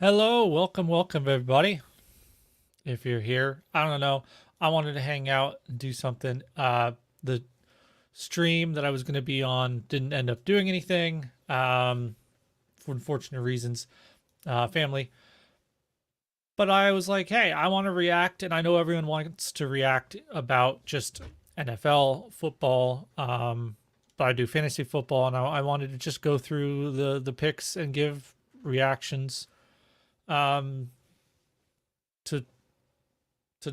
Hello, welcome everybody. If you're here, I don't know. I wanted to hang out and do something. The stream that I was going to be on didn't end up doing anything for unfortunate reasons, family. But I was like, hey, I want to react, and I know everyone wants to react about just NFL football. But I do fantasy football, and I wanted to just go through the picks and give reactions um, to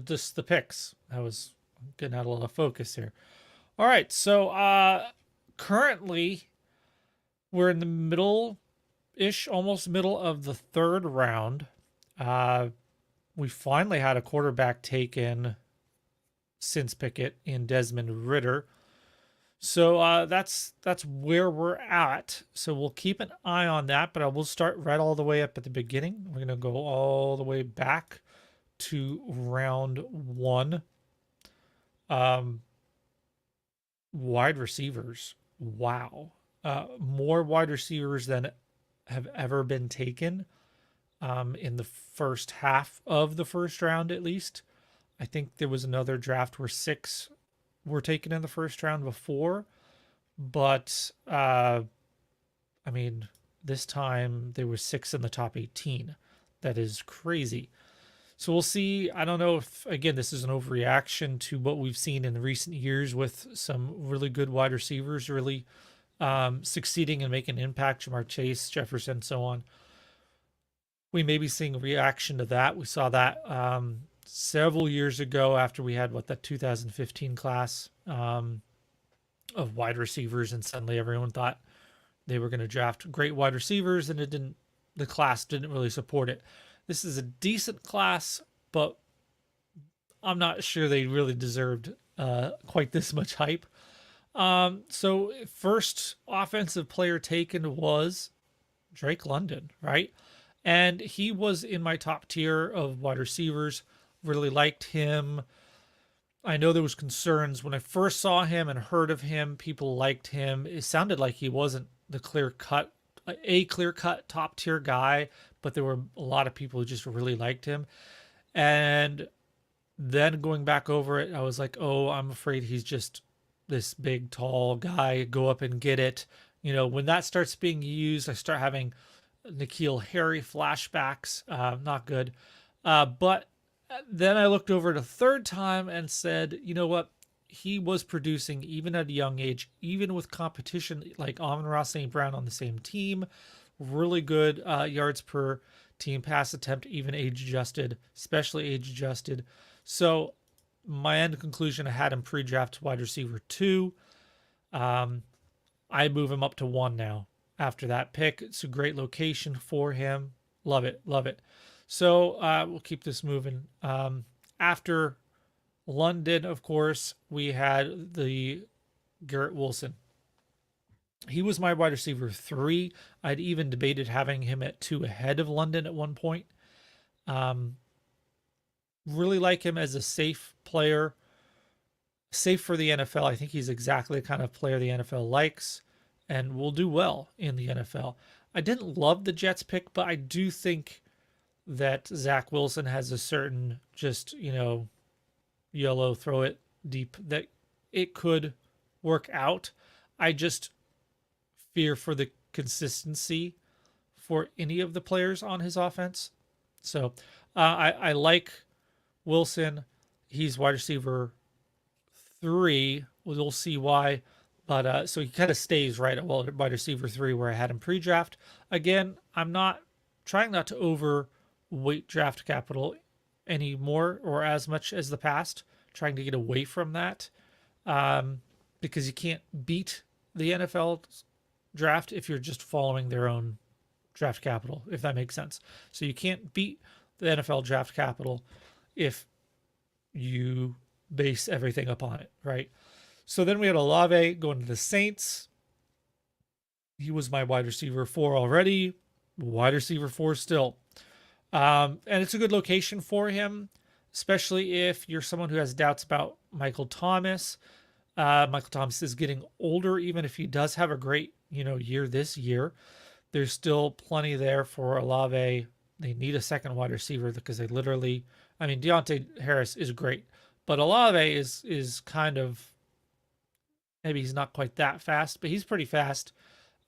just the picks. I was getting out a little focus here. All right, so currently we're in the middle ish, almost middle of the third round. Uh, we finally had a quarterback taken since Pickett in Desmond Ritter. So that's where we're at. So we'll keep an eye on that, but I will start right all the way up at the beginning. We're gonna go all the way back to round one. Um, Wide receivers. Wow. More wide receivers than have ever been taken in the first half of the first round, at least. I think there was another draft where 6 were taken in the first round before, but I mean, this time there was 6 in the top 18. That is crazy. So we'll see. I don't know if, again, this is an overreaction to what we've seen in recent years with some really good wide receivers really succeeding and making an impact. Jamar Chase, Jefferson, so on. We may be seeing a reaction to that. We saw that several years ago after we had, the 2015 class of wide receivers, and suddenly everyone thought they were going to draft great wide receivers, and the class didn't really support it. This is a decent class, but I'm not sure they really deserved quite this much hype. So first offensive player taken was Drake London, right? And he was in my top tier of wide receivers. Really liked him. I know there was concerns when I first saw him and heard of him. People liked him. It sounded like he wasn't the clear cut top tier guy, but there were a lot of people who just really liked him. And then going back over it, I was like, oh, I'm afraid he's just this big, tall guy. Go up and get it. When that starts being used, I start having N'Keal Harry flashbacks. Not good. But then I looked over it a third time and said, you know what? He was producing even at a young age, even with competition like Amon-Ra St. Brown on the same team. Really good yards per team pass attempt, even age adjusted, especially age adjusted. So my end conclusion, I had him pre-draft wide receiver 2. I move him up to 1 now after that pick. It's a great location for him. Love it. Love it. So we'll keep this moving. After London, of course, we had the Garrett Wilson. He was my wide receiver 3. I'd even debated having him at 2 ahead of London at one point. Really like him as a safe player. Safe for the NFL. I think he's exactly the kind of player the NFL likes and will do well in the NFL. I didn't love the Jets pick, but I do think that Zach Wilson has a certain just, YOLO, throw it deep, that it could work out. I just fear for the consistency for any of the players on his offense. So I like Wilson. He's wide receiver 3. We'll see why. But so he kind of stays right at wide receiver 3 where I had him pre-draft. Again, I'm not trying not to overweight draft capital anymore or as much as the past, trying to get away from that because you can't beat the NFL draft if you're just following their own draft capital, if that makes sense. So you can't beat the NFL draft capital if you base everything upon it, right? So then we had Olave going to the Saints. He was my wide receiver 4 already, wide receiver 4 still. And it's a good location for him, especially if you're someone who has doubts about Michael Thomas. Michael Thomas is getting older, even if he does have a great, year this year. There's still plenty there for Olave They need a second wide receiver because they literally, I mean, Deontay Harris is great, but Olave is kind of, maybe he's not quite that fast, but he's pretty fast.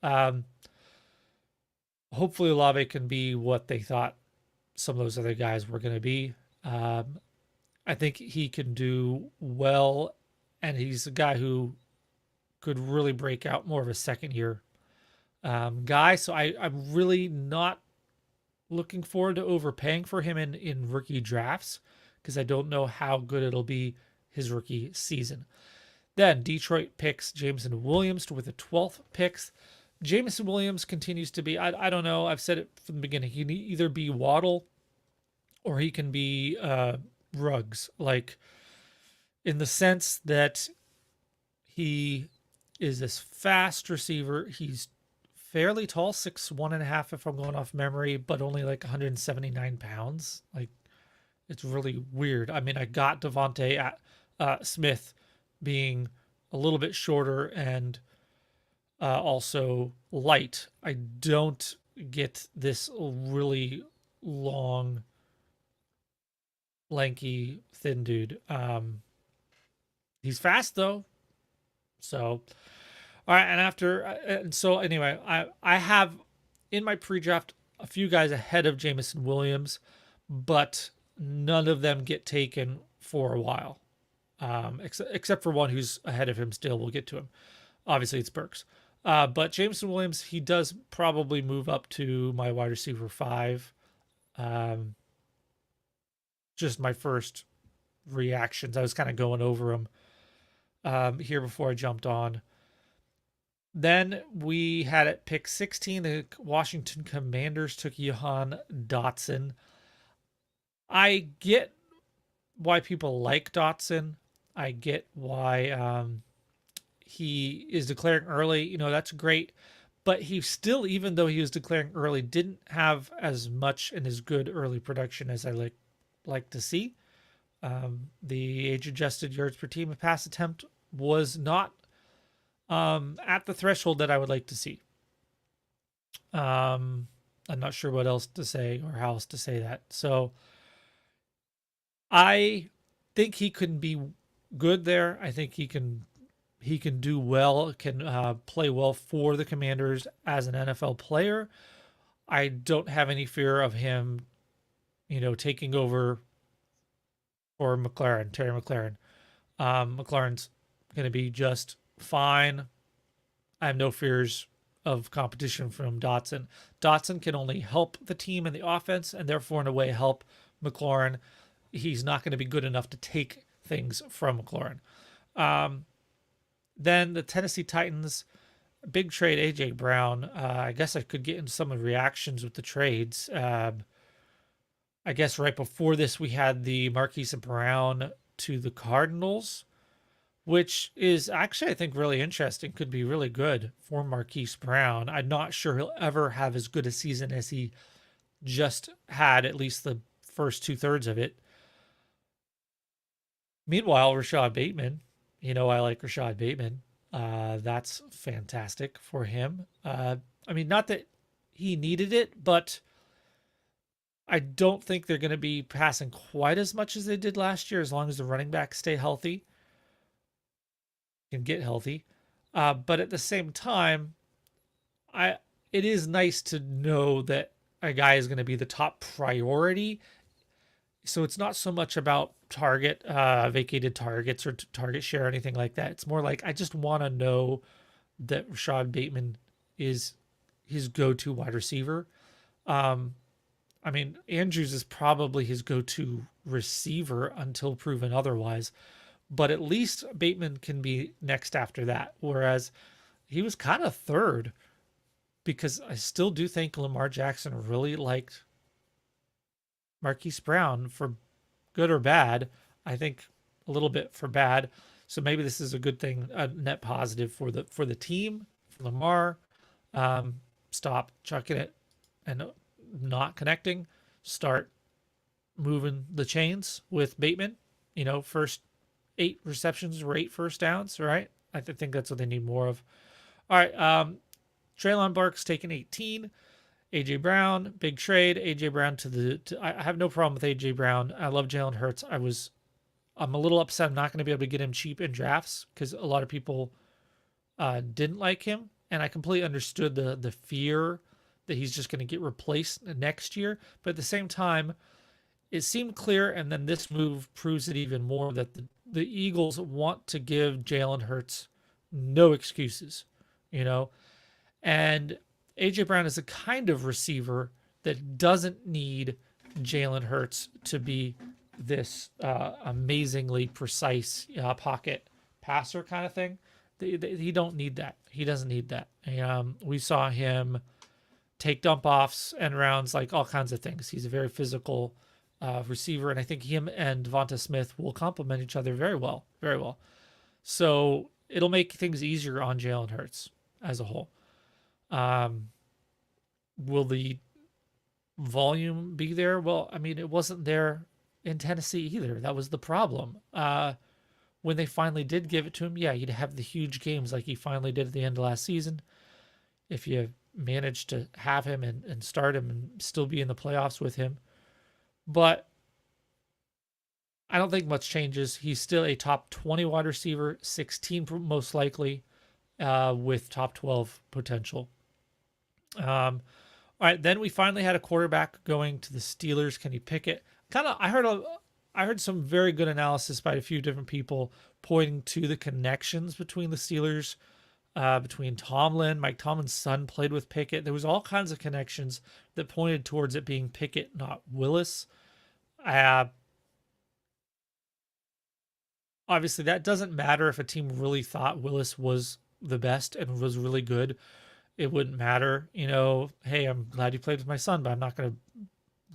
Um, Hopefully Olave can be what they thought some of those other guys were going to be. I think he can do well, and he's a guy who could really break out more of a second year guy. So I'm really not looking forward to overpaying for him in rookie drafts because I don't know how good it'll be his rookie season. Then Detroit picks Jameson Williams with the 12th picks. Jameson Williams continues to be, I don't know, I've said it from the beginning. He can either be Waddle or he can be Ruggs. Like, in the sense that he is this fast receiver. He's fairly tall, 6'1.5" if I'm going off memory, but only like 179 pounds. Like, it's really weird. I mean, I got Devontae Smith being a little bit shorter and also light. I don't get this really long, lanky, thin dude. He's fast though. So, all right. And so anyway, I have in my pre-draft a few guys ahead of Jameson Williams, but none of them get taken for a while. Except for one who's ahead of him still. We'll get to him. Obviously, it's Burks. But Jameson Williams, he does probably move up to my wide receiver 5. Just my first reactions. I was kind of going over them here before I jumped on. Then we had at pick 16, the Washington Commanders took Jahan Dotson. I get why people like Dotson. I get why he is declaring early. You know, that's great. But he still, even though he was declaring early, didn't have as much and as good early production as I like to see. The age-adjusted yards per team of pass attempt was not at the threshold that I would like to see. I'm not sure what else to say or how else to say that. So I think he can be good there. I think he can do well, can play well for the Commanders as an NFL player. I don't have any fear of him, taking over for Terry McLaurin. McLaurin's going to be just fine. I have no fears of competition from Dotson. Dotson can only help the team in the offense and therefore in a way help McLaurin. He's not going to be good enough to take things from McLaurin. Then the Tennessee Titans, big trade, A.J. Brown. I guess I could get into some of the reactions with the trades. I guess right before this, we had the Marquise Brown to the Cardinals, which is actually, I think, really interesting. Could be really good for Marquise Brown. I'm not sure he'll ever have as good a season as he just had, at least the first 2/3 of it. Meanwhile, Rashawn Bateman, I like Rashawn Bateman. That's fantastic for him. I mean, not that he needed it, but I don't think they're going to be passing quite as much as they did last year, as long as the running backs stay healthy, can get healthy. But at the same time, it is nice to know that a guy is going to be the top priority. So it's not so much about vacated targets or target share or anything like that. It's more like I just want to know that Rashawn Bateman is his go-to wide receiver. I mean, Andrews is probably his go-to receiver until proven otherwise, but at least Bateman can be next after that. Whereas he was kind of third, because I still do think Lamar Jackson really liked Marquise Brown, for good or bad. I think a little bit for bad. So maybe this is a good thing, a net positive for the team, for Lamar. Stop chucking it and not connecting. Start moving the chains with Bateman. First 8 receptions or 8 first downs, right? I think that's what they need more of. All right. Treylon Burks taking 18. AJ Brown, big trade. AJ Brown I have no problem with AJ Brown. I love Jalen Hurts. I'm a little upset I'm not going to be able to get him cheap in drafts because a lot of people didn't like him, and I completely understood the fear that he's just going to get replaced next year. But at the same time, it seemed clear, and then this move proves it even more that the Eagles want to give Jalen Hurts no excuses, you know. And AJ Brown is a kind of receiver that doesn't need Jalen Hurts to be this amazingly precise pocket passer kind of thing. He don't need that. He doesn't need that. We saw him take dump offs and rounds, like all kinds of things. He's a very physical receiver, and I think him and Devonta Smith will complement each other very well, very well. So it'll make things easier on Jalen Hurts as a whole. Will the volume be there? Well, I mean, it wasn't there in Tennessee either. That was the problem. When they finally did give it to him, yeah, he'd have the huge games like he finally did at the end of last season. If you managed to have him and start him and still be in the playoffs with him. But I don't think much changes. He's still a top 20 wide receiver, 16 most likely, with top 12 potential. All right, then we finally had a quarterback going to the Steelers. Kenny Pickett. I heard some very good analysis by a few different people pointing to the connections between the Steelers, between Tomlin. Mike Tomlin's son played with Pickett. There was all kinds of connections that pointed towards it being Pickett, not Willis. Obviously, that doesn't matter if a team really thought Willis was the best and was really good. It wouldn't matter. Hey, I'm glad you played with my son, but I'm not going to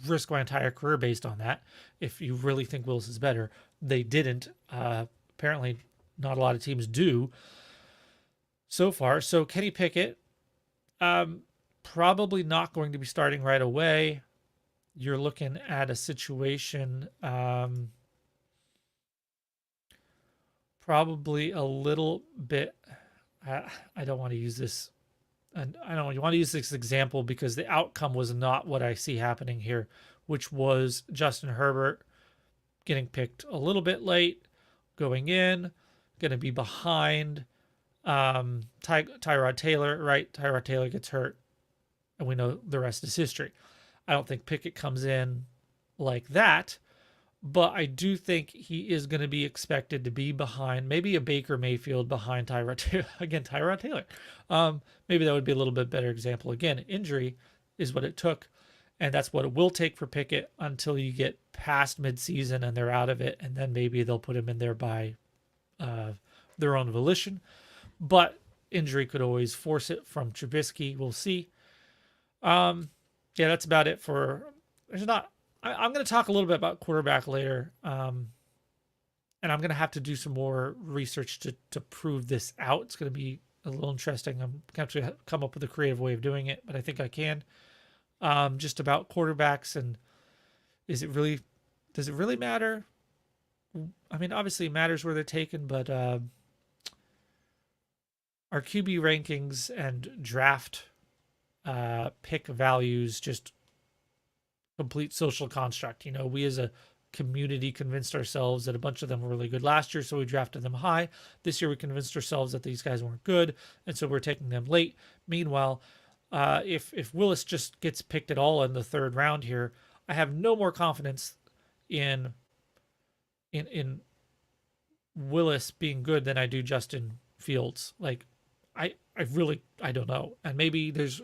risk my entire career based on that. If you really think Willis is better, they didn't. Apparently, not a lot of teams do so far. So Kenny Pickett, probably not going to be starting right away. You're looking at a situation, probably a little bit. I don't want to use this. And I don't want to use this example because the outcome was not what I see happening here, which was Justin Herbert getting picked a little bit late, going in, going to be behind Tyrod Taylor, right? Tyrod Taylor gets hurt, and we know the rest is history. I don't think Pickett comes in like that, but I do think he is going to be expected to be behind, maybe a Baker Mayfield behind Tyrod Taylor. Again, Tyrod Taylor. Maybe that would be a little bit better example. Again, injury is what it took, and that's what it will take for Pickett until you get past midseason and they're out of it, and then maybe they'll put him in there by their own volition. But injury could always force it from Trubisky. We'll see. Yeah, that's about it for. I'm going to talk a little bit about quarterback later, and I'm going to have to do some more research to prove this out. It's going to be a little interesting. I'm going to have to come up with a creative way of doing it, but I think I can. Just about quarterbacks, and does it really matter? I mean, obviously it matters where they're taken, but our QB rankings and draft pick values just complete social construct. We as a community convinced ourselves that a bunch of them were really good last year, so we drafted them high. This year we convinced ourselves that these guys weren't good, and so we're taking them late. Meanwhile, if Willis just gets picked at all in the third round here, I have no more confidence in Willis being good than I do Justin Fields. Like, I don't know. And maybe there's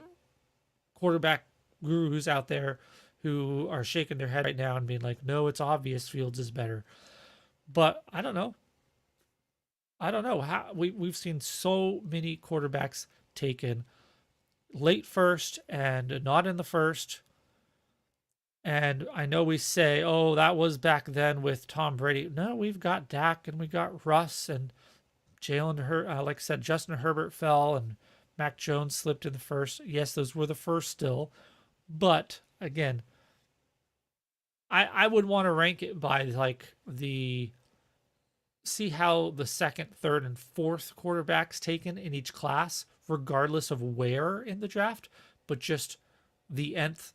quarterback gurus out there who are shaking their head right now and being like, no, it's obvious Fields is better. But I don't know. How we've seen so many quarterbacks taken late first and not in the first. And I know we say, oh, that was back then with Tom Brady. No, we've got Dak and we got Russ and Jalen like I said, Justin Herbert fell and Mac Jones slipped in the first. Yes, those were the first still. But again, I would want to rank it by see how the second, third, and fourth quarterbacks taken in each class, regardless of where in the draft, but just the nth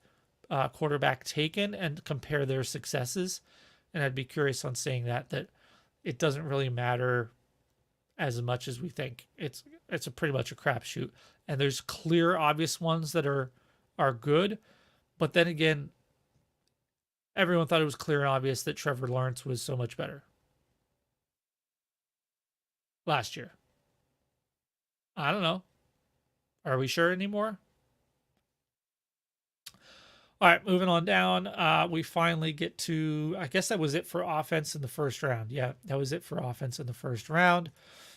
quarterback taken and compare their successes. And I'd be curious on saying that it doesn't really matter as much as we think. It's a pretty much a crapshoot. And there's clear, obvious ones that are good, but then again, everyone thought it was clear and obvious that Trevor Lawrence was so much better last year. I don't know. Are we sure anymore? All right, moving on down. We finally get to, I guess that was it for offense in the first round. Yeah, that was it for offense in the first round.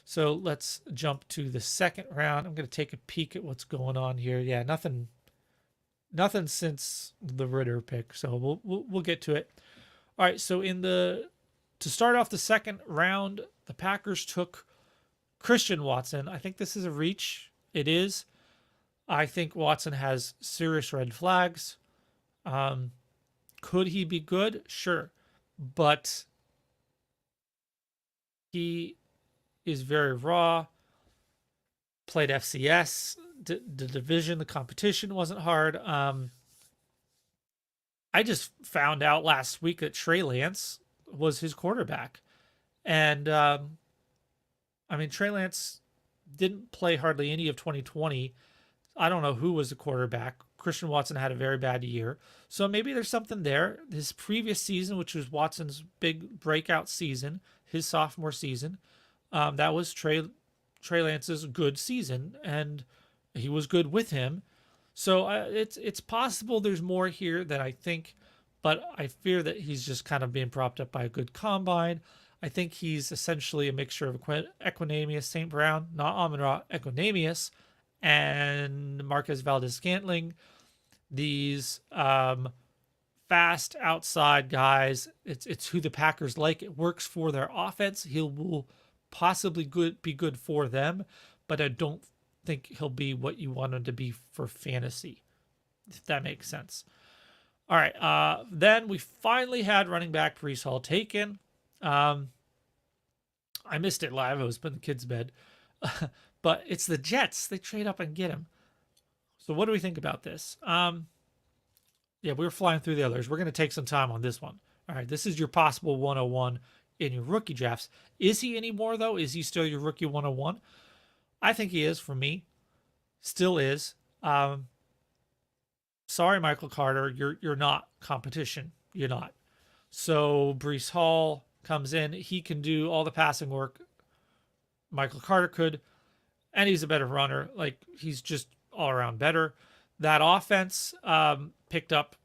So let's jump to the second round. I'm going to take a peek at what's going on here. Yeah, nothing since the Ritter pick. So we'll get to it. All right, so to start off the second round, the Packers took Christian Watson. I think this is a reach. It is. I think Watson has serious red flags. Could he be good? Sure. But he is very raw. Played FCS. The division, the competition wasn't hard. I just found out last week that Trey Lance was his quarterback. And, Trey Lance didn't play hardly any of 2020. I don't know who was the quarterback. Christian Watson had a very bad year. So maybe there's something there. His previous season, which was Watson's big breakout season, his sophomore season, that was Trey Lance's good season, and he was good with him. So it's possible there's more here than I think, but I fear that he's just kind of being propped up by a good combine. I think he's essentially a mixture of Equinemius St. Brown, not Amon-Ra, Equinemius, and Marquez Valdes-Scantling. These fast outside guys. It's who the Packers like. It works for their offense. He will possibly be good for them, but I don't think he'll be what you want him to be for fantasy, if that makes sense. All right. Then we finally had running back Breece Hall taken. I missed it live. I was putting the kids to bed. But it's the Jets. They trade up and get him. So what do we think about this? Yeah, we're flying through the others. We're going to take some time on this one. All right, this is your possible 101 in your rookie drafts. Is he anymore, though? Is he still your rookie 101? I think he is for me. Still is. Sorry, Michael Carter. You're not competition. You're not. So Breece Hall comes in. He can do all the passing work Michael Carter could. And he's a better runner. Like, he's just all around better. That offense picked up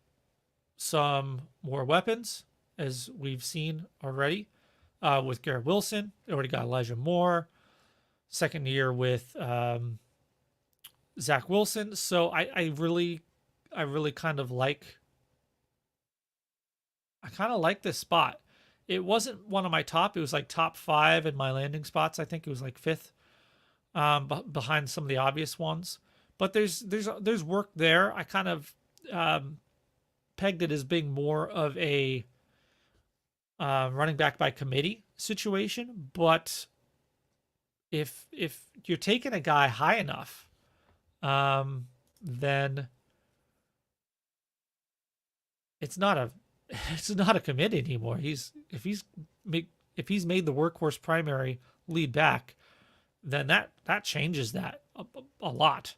some more weapons, as we've seen already, with Garrett Wilson. They already got Elijah Moore. Second year with Zach Wilson. So I really kind of like this spot. It wasn't one of my top. It was like top 5 in my landing spots. I think it was like 5th. Behind some of the obvious ones, but there's work there. I kind of pegged it as being more of a running back by committee situation. But if you're taking a guy high enough, then it's not a committee anymore. If he's made the workhorse primary lead back, then that changes that a lot.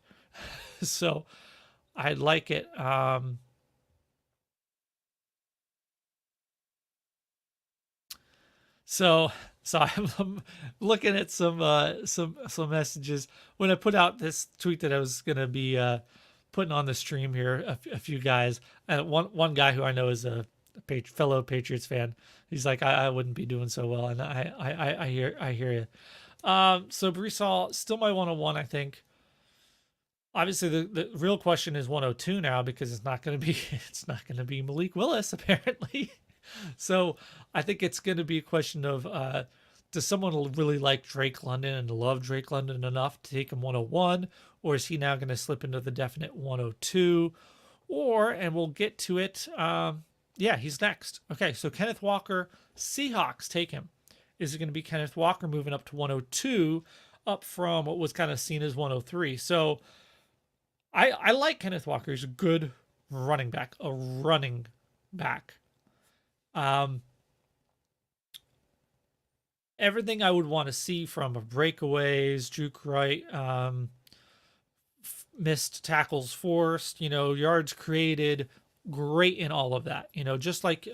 So I like it. So I'm looking at some messages when I put out this tweet that I was gonna be putting on the stream here. A few guys, and one guy who I know is a fellow Patriots fan. He's like, I wouldn't be doing so well, and I hear you. So Breece Hall, still my 101, I think. Obviously, the real question is 102 now, because it's not going to be Malik Willis, apparently. So I think it's going to be a question of, does someone really like Drake London and love Drake London enough to take him 101, or is he now going to slip into the definite 102? And we'll get to it. Yeah, he's next. Okay, so Kenneth Walker, Seahawks take him. Is it going to be Kenneth Walker moving up to 102, up from what was kind of seen as 103? So I like Kenneth Walker. He's a good running back, a running back. Um, Everything I would want to see from a breakaways, juke right, missed tackles forced, yards created, great in all of that. Just like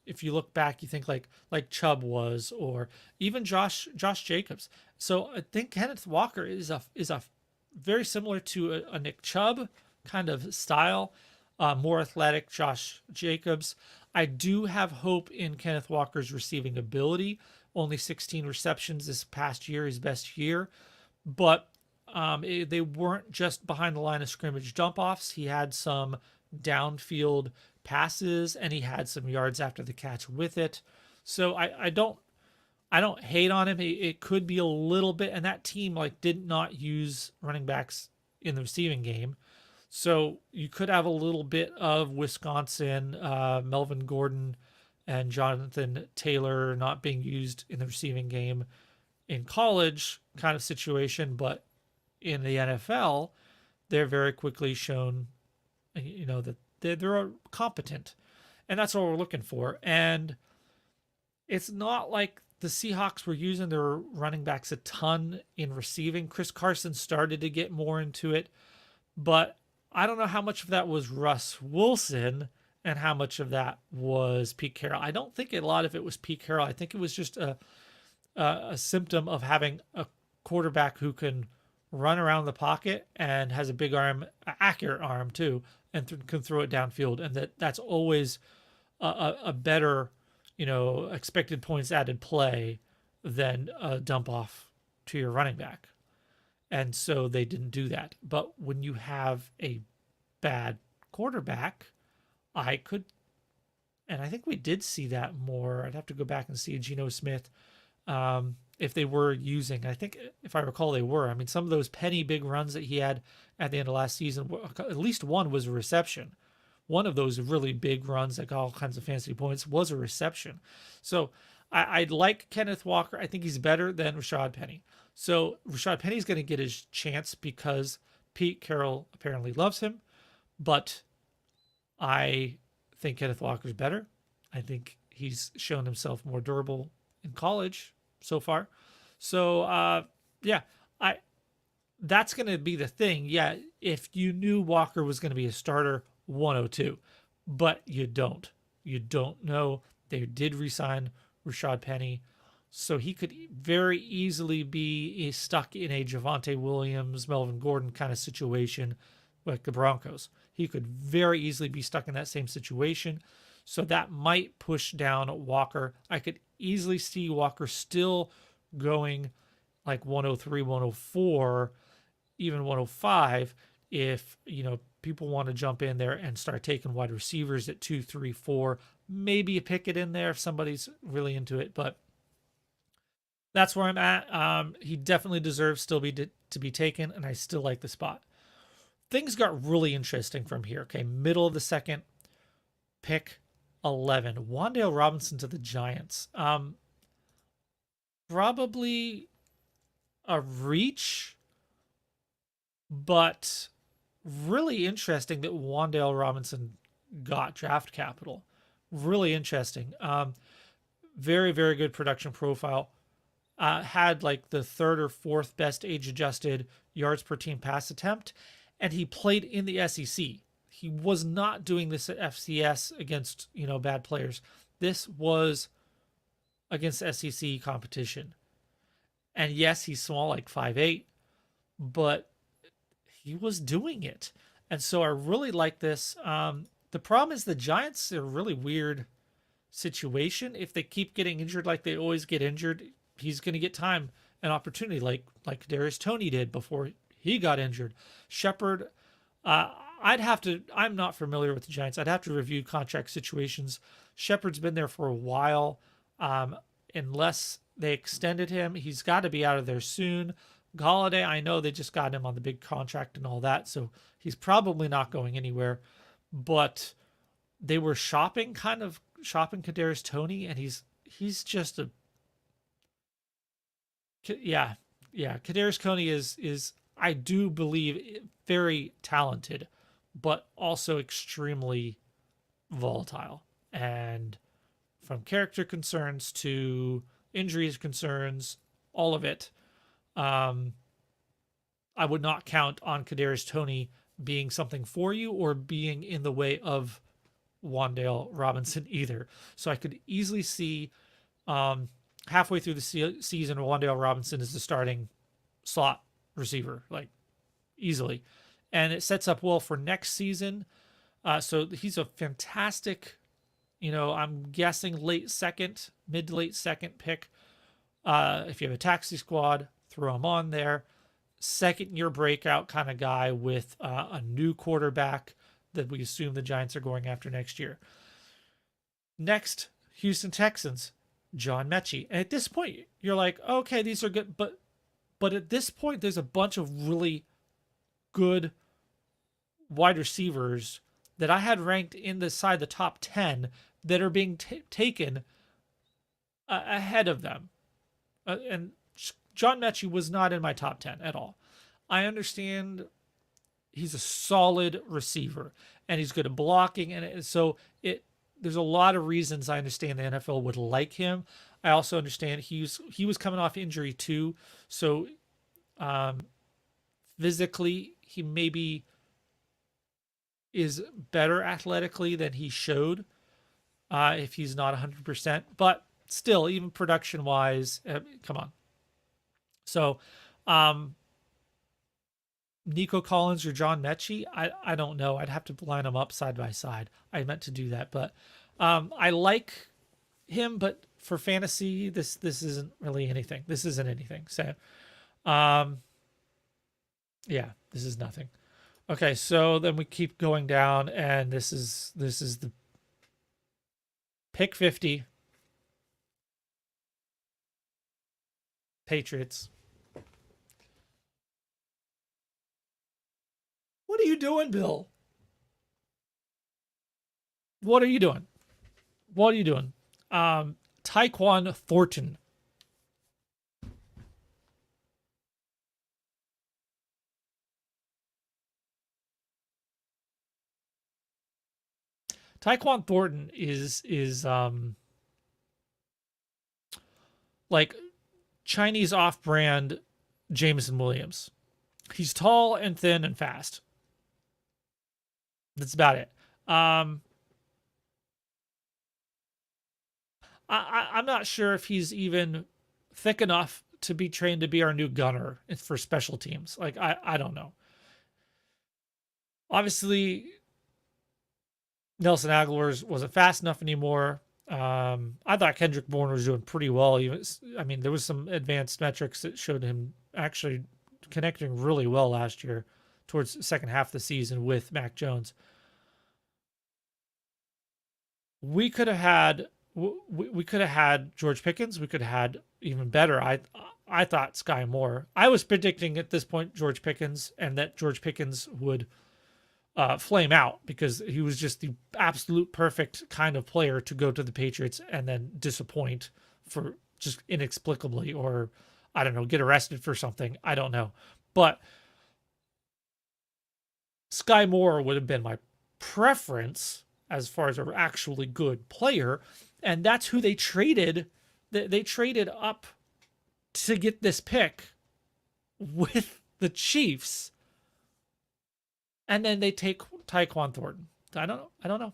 if you look back, you think like Chubb was, or even Josh Jacobs. So I think Kenneth Walker is a very similar to a Nick Chubb kind of style, more athletic Josh Jacobs. I do have hope in Kenneth Walker's receiving ability. Only 16 receptions this past year, his best year, but they weren't just behind the line of scrimmage dump offs. He had some downfield passes and he had some yards after the catch with it. So I don't hate on him. It could be a little bit, and that team did not use running backs in the receiving game. So you could have a little bit of Wisconsin, Melvin Gordon and Jonathan Taylor not being used in the receiving game in college kind of situation, but in the NFL, they're very quickly shown, that they're competent, and that's what we're looking for. And it's not like the Seahawks were using their running backs a ton in receiving. Chris Carson started to get more into it, but I don't know how much of that was Russ Wilson and how much of that was Pete Carroll. I don't think a lot of it was Pete Carroll. I think it was just a symptom of having a quarterback who can run around the pocket and has a big arm, accurate arm too, and can throw it downfield. And that's always a better, expected points added play than a dump off to your running back. And so they didn't do that. But when you have a bad quarterback, and I think we did see that more. I'd have to go back and see Geno Smith, if they were using. I think, if I recall, they were. I mean, some of those penny big runs that he had at the end of last season, at least one was a reception. One of those really big runs that got all kinds of fantasy points was a reception. So I like Kenneth Walker. I think he's better than Rashad Penny. So Rashad Penny's going to get his chance because Pete Carroll apparently loves him. But I think Kenneth Walker's better. I think he's shown himself more durable in college so far. So yeah, that's going to be the thing. Yeah, if you knew Walker was going to be a starter, 102, but you don't. You don't know. They did re-sign Rashad Penny, so he could very easily be stuck in a Javonte Williams, Melvin Gordon kind of situation like the Broncos. He could very easily be stuck in that same situation. So that might push down Walker. I could easily see Walker still going like 103, 104, even 105 if, people want to jump in there and start taking wide receivers at 2, 3, 4. Maybe a Pickett in there if somebody's really into it, but that's where I'm at. He definitely deserves still to be taken, and I still like the spot. Things got really interesting from here. Okay, middle of the second, pick 11, Wan'Dale Robinson to the Giants. Probably a reach, but really interesting that Wan'Dale Robinson got draft capital. Really interesting. Very, very good production profile. Had like the third or fourth best age-adjusted yards per team pass attempt, and he played in the SEC. He was not doing this at FCS against, bad players. This was against SEC competition. And yes, he's small, like 5'8", but he was doing it. And so I really like this. The problem is the Giants are a really weird situation. If they keep getting injured like they always get injured, he's going to get time and opportunity like Kadarius Toney did before he got injured. Shepard, I'm not familiar with the Giants. I'd have to review contract situations. Shepard's been there for a while. Unless they extended him, he's got to be out of there soon. Galladay, I know they just got him on the big contract and all that, so he's probably not going anywhere. But they were shopping Kadarius Toney, and he's just a Kadarius Toney is I do believe very talented, but also extremely volatile. And from character concerns to injuries concerns, all of it, I would not count on Kadarius Toney being something for you or being in the way of Wan'Dale Robinson either. So I could easily see halfway through the season, Wan'Dale Robinson is the starting slot receiver, like easily. And it sets up well for next season. So he's a fantastic, I'm guessing mid to late second pick. If you have a taxi squad, throw him on there. Second year breakout kind of guy with a new quarterback that we assume the Giants are going after next year. Next, Houston Texans, John Metchi. And at this point, you're like, okay, these are good. But at this point, there's a bunch of really good wide receivers that I had ranked inside the top 10 that are being taken ahead of them. And John Metchi was not in my top 10 at all. I understand he's a solid receiver and he's good at blocking. And there's a lot of reasons I understand the NFL would like him. I also understand he was coming off injury too. So physically, he maybe is better athletically than he showed if he's not 100%. But still, even production-wise, come on. So, Nico Collins or John Metchi, I don't know. I'd have to line them up side by side. I meant to do that, but I like him. But for fantasy, this isn't really anything. This isn't anything. So, yeah, this is nothing. Okay, so then we keep going down, and this is the pick 50. Patriots. What are you doing, Bill? What are you doing? What are you doing? Tyquan Thornton. Tyquan Thornton is like Chinese off-brand Jameson Williams. He's tall and thin and fast. That's about it. I'm not sure if he's even thick enough to be trained to be our new gunner for special teams. Like, I don't know. Obviously, Nelson Aguilar wasn't fast enough anymore. I thought Kendrick Bourne was doing pretty well. There was some advanced metrics that showed him actually connecting really well last year towards the second half of the season with Mac Jones. We could have had George Pickens. We could have had even better. I thought Skye Moore. I was predicting at this point George Pickens, and that George Pickens would flame out because he was just the absolute perfect kind of player to go to the Patriots and then disappoint for just inexplicably, or I don't know, get arrested for something. I don't know. But Skye Moore would have been my preference as far as an actually good player. And that's who they traded. They traded up to get this pick with the Chiefs. And then they take Tyquan Thornton. I don't know.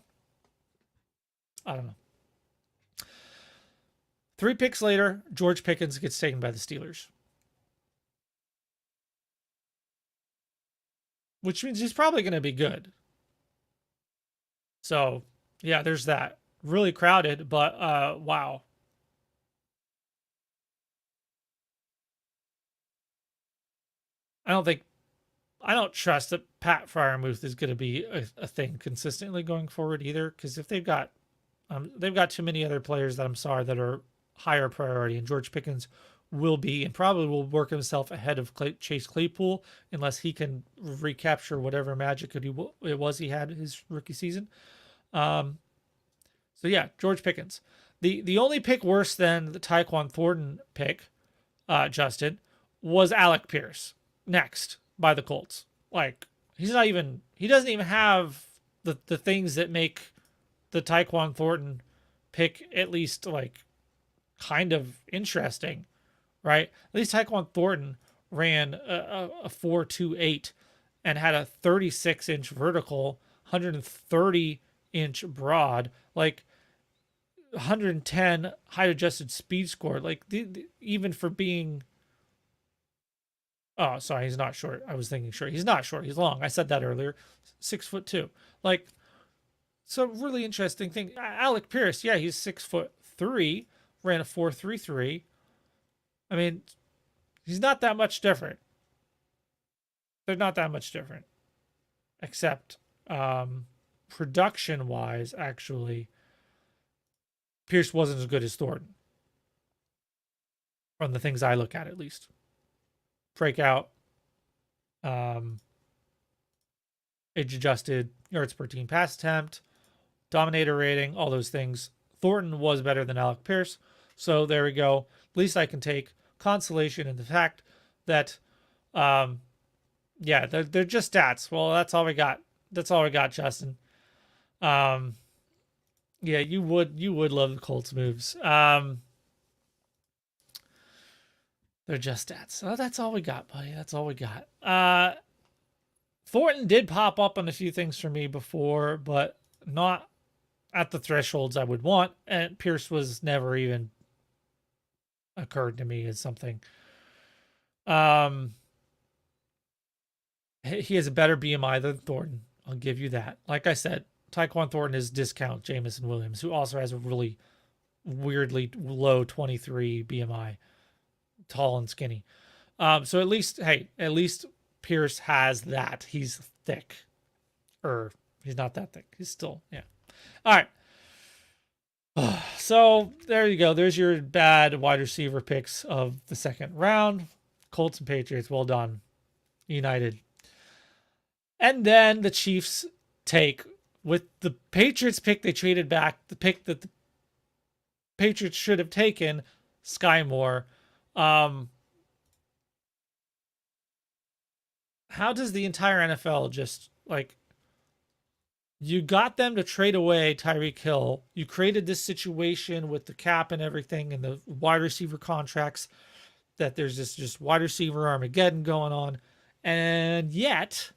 3 picks later, George Pickens gets taken by the Steelers. Which means he's probably going to be good. So, yeah, there's that. Really crowded, but wow. I don't trust that Pat Freiermuth is going to be a thing consistently going forward either, because if they've got too many other players that I'm sorry that are higher priority, and George Pickens will be and probably will work himself ahead of Chase Claypool unless he can recapture whatever magic it was he had his rookie season. So yeah, George Pickens. The only pick worse than the Tyquan Thornton pick, Justin, was Alec Pierce next by the Colts. Like, He doesn't even have the things that make the Tyquan Thornton pick at least like kind of interesting, right? At least Tyquan Thornton ran a 4.28 and had a 36-inch vertical, 130-inch broad, like 110 height adjusted speed score. Like even for being, oh, sorry, he's not short. I was thinking short. He's not short. He's long. I said that earlier. 6'2". Like, so really interesting thing. Alec Pierce, yeah, he's 6'3", ran a 4.33. I mean, he's not that much different. They're not that much different, except production wise, actually, Pierce wasn't as good as Thornton. From the things I look at least. Breakout, age adjusted, yards per team pass attempt, dominator rating, all those things. Thornton was better than Alec Pierce. So there we go. At least I can take consolation in the fact that, yeah, they're just stats. Well, that's all we got. That's all we got, Justin. Yeah, you would love the Colts moves. They're just stats. So that's all we got, buddy. That's all we got. Thornton did pop up on a few things for me before, but not at the thresholds I would want. And Pierce was never even occurred to me as something. He has a better BMI than Thornton. I'll give you that. Like I said, Tyquan Thornton is discount Jameson Williams, who also has a really weirdly low 23 BMI, tall and skinny. So at least Pierce has that. He's thick. He's not that thick. He's still, yeah. All right. So there you go. There's your bad wide receiver picks of the second round. Colts and Patriots. Well done. United. And then the Chiefs take, with the Patriots pick, they traded back the pick that the Patriots should have taken, Skye Moore. How does the entire NFL just, like, you got them to trade away Tyreek Hill. You created this situation with the cap and everything and the wide receiver contracts that there's this just wide receiver Armageddon going on. And yet,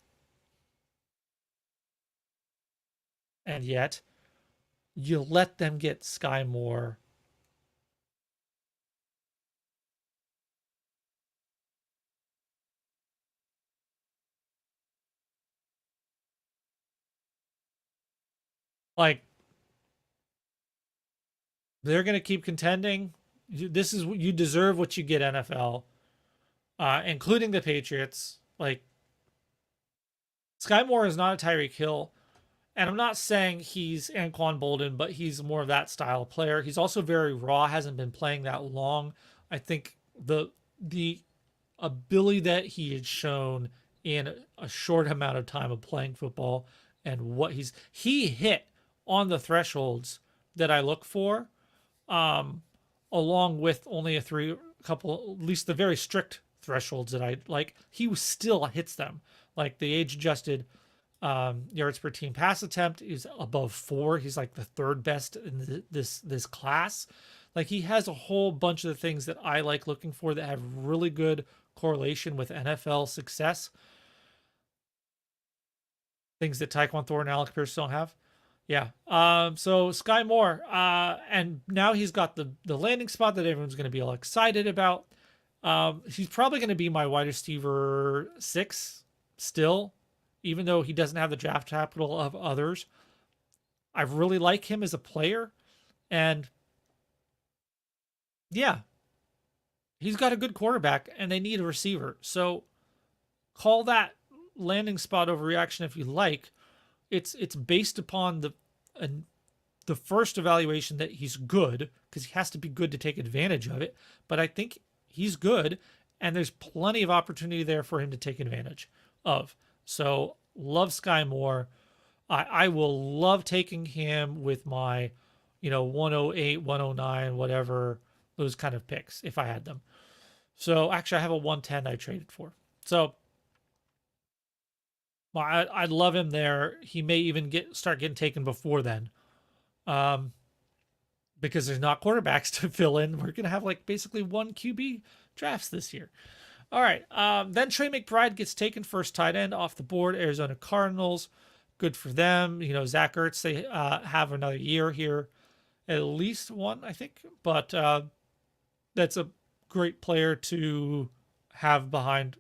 you let them get Skye Moore. Like, they're going to keep contending. This is, you deserve what you get, NFL, including the Patriots. Like, Skye Moore is not a Tyreek Hill. And I'm not saying he's Anquan Bolden, but he's more of that style of player. He's also very raw, hasn't been playing that long. I think the ability that he had shown in a short amount of time of playing football and what he hit on the thresholds that I look for, along with only at least the very strict thresholds that I like, he still hits them. Like the age adjusted yards per team pass attempt is above 4. He's like the third best in this class. Like, he has a whole bunch of the things that I like looking for that have really good correlation with NFL success. Things that Tyquan Thornton and Alec Pierce don't have. Yeah. So Skye Moore, and now he's got the landing spot that everyone's going to be all excited about. He's probably going to be my wide receiver 6 still, even though he doesn't have the draft capital of others. I really like him as a player, and yeah, he's got a good quarterback, and they need a receiver. So call that landing spot overreaction if you like. It's based upon the first evaluation that he's good, because he has to be good to take advantage of it. But I think he's good, and there's plenty of opportunity there for him to take advantage of. So love Skye Moore. I will love taking him with my, 108, 109, whatever, those kind of picks if I had them. So actually I have a 110 I traded for. So Well, I'd love him there. He may even start getting taken before then, um, because there's not quarterbacks to fill in. We're gonna have like basically one QB drafts this year. All right. Then Trey McBride gets taken first tight end off the board. Arizona Cardinals. Good for them. Zach Ertz, they have another year here, at least one, I think. But that's a great player to have behind.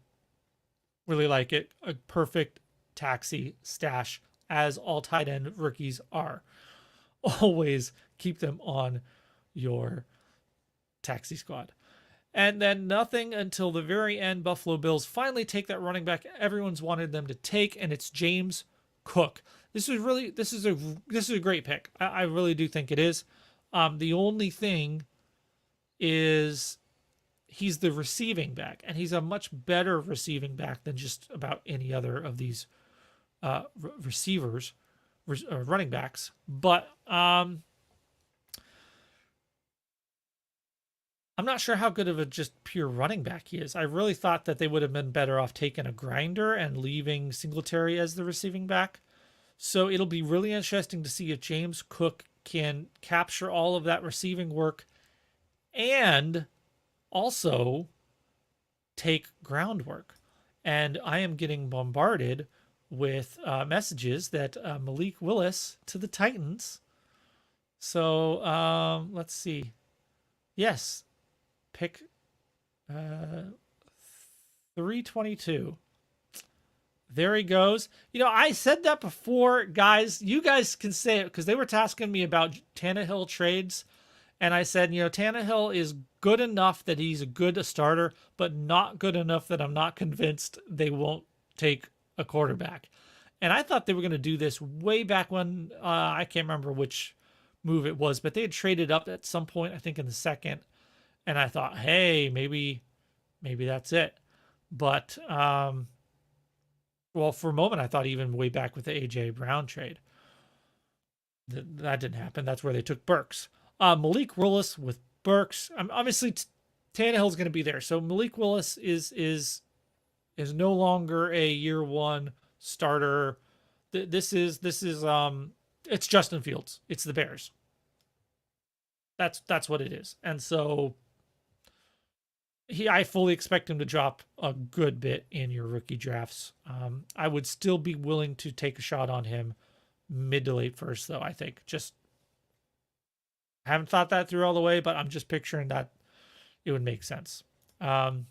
Really like it. A perfect taxi stash, as all tight end rookies are. Always keep them on your taxi squad. And then nothing until the very end. Buffalo Bills finally take that running back everyone's wanted them to take, and it's James Cook. This is a great pick. I really do think it is. The only thing is he's the receiving back, and he's a much better receiving back than just about any other of these receivers, running backs. But I'm not sure how good of a just pure running back he is. I really thought that they would have been better off taking a grinder and leaving Singletary as the receiving back. So it'll be really interesting to see if James Cook can capture all of that receiving work and also take groundwork. And I am getting bombarded with messages that Malik Willis to the Titans. So let's see. Yes, pick 322. There he goes. I said that before, guys. You guys can say it because they were asking me about Tannehill trades. And I said, Tannehill is good enough that he's a good starter, but not good enough that I'm not convinced they won't take a quarterback. And I thought they were going to do this way back when, I can't remember which move it was, but they had traded up at some point, I think in the second. And I thought, hey, maybe that's it. But, well, for a moment, I thought even way back with the A.J. Brown trade. That didn't happen. That's where they took Burks. Malik Willis with Burks. Obviously, Tannehill's going to be there. So Malik Willis is no longer a year one starter. This is it's Justin Fields. It's the Bears. That's what it is. And so I fully expect him to drop a good bit in your rookie drafts. I would still be willing to take a shot on him mid to late first, though. I think just haven't thought that through all the way, but I'm just picturing that it would make sense. So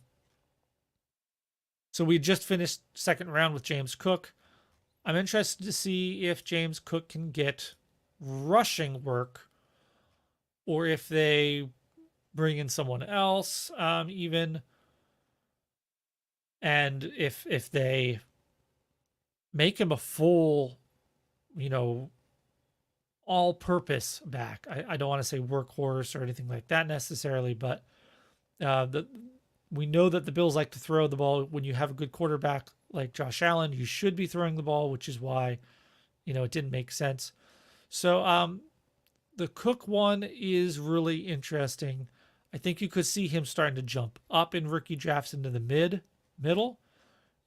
we just finished second round with James Cook. I'm interested to see if James Cook can get rushing work, or if they bring in someone else, even, and if they make him a full, all-purpose back. I don't want to say workhorse or anything like that necessarily, but we know that the Bills like to throw the ball. When you have a good quarterback like Josh Allen, you should be throwing the ball, which is why, it didn't make sense. So the Cook one is really interesting. I think you could see him starting to jump up in rookie drafts into the middle.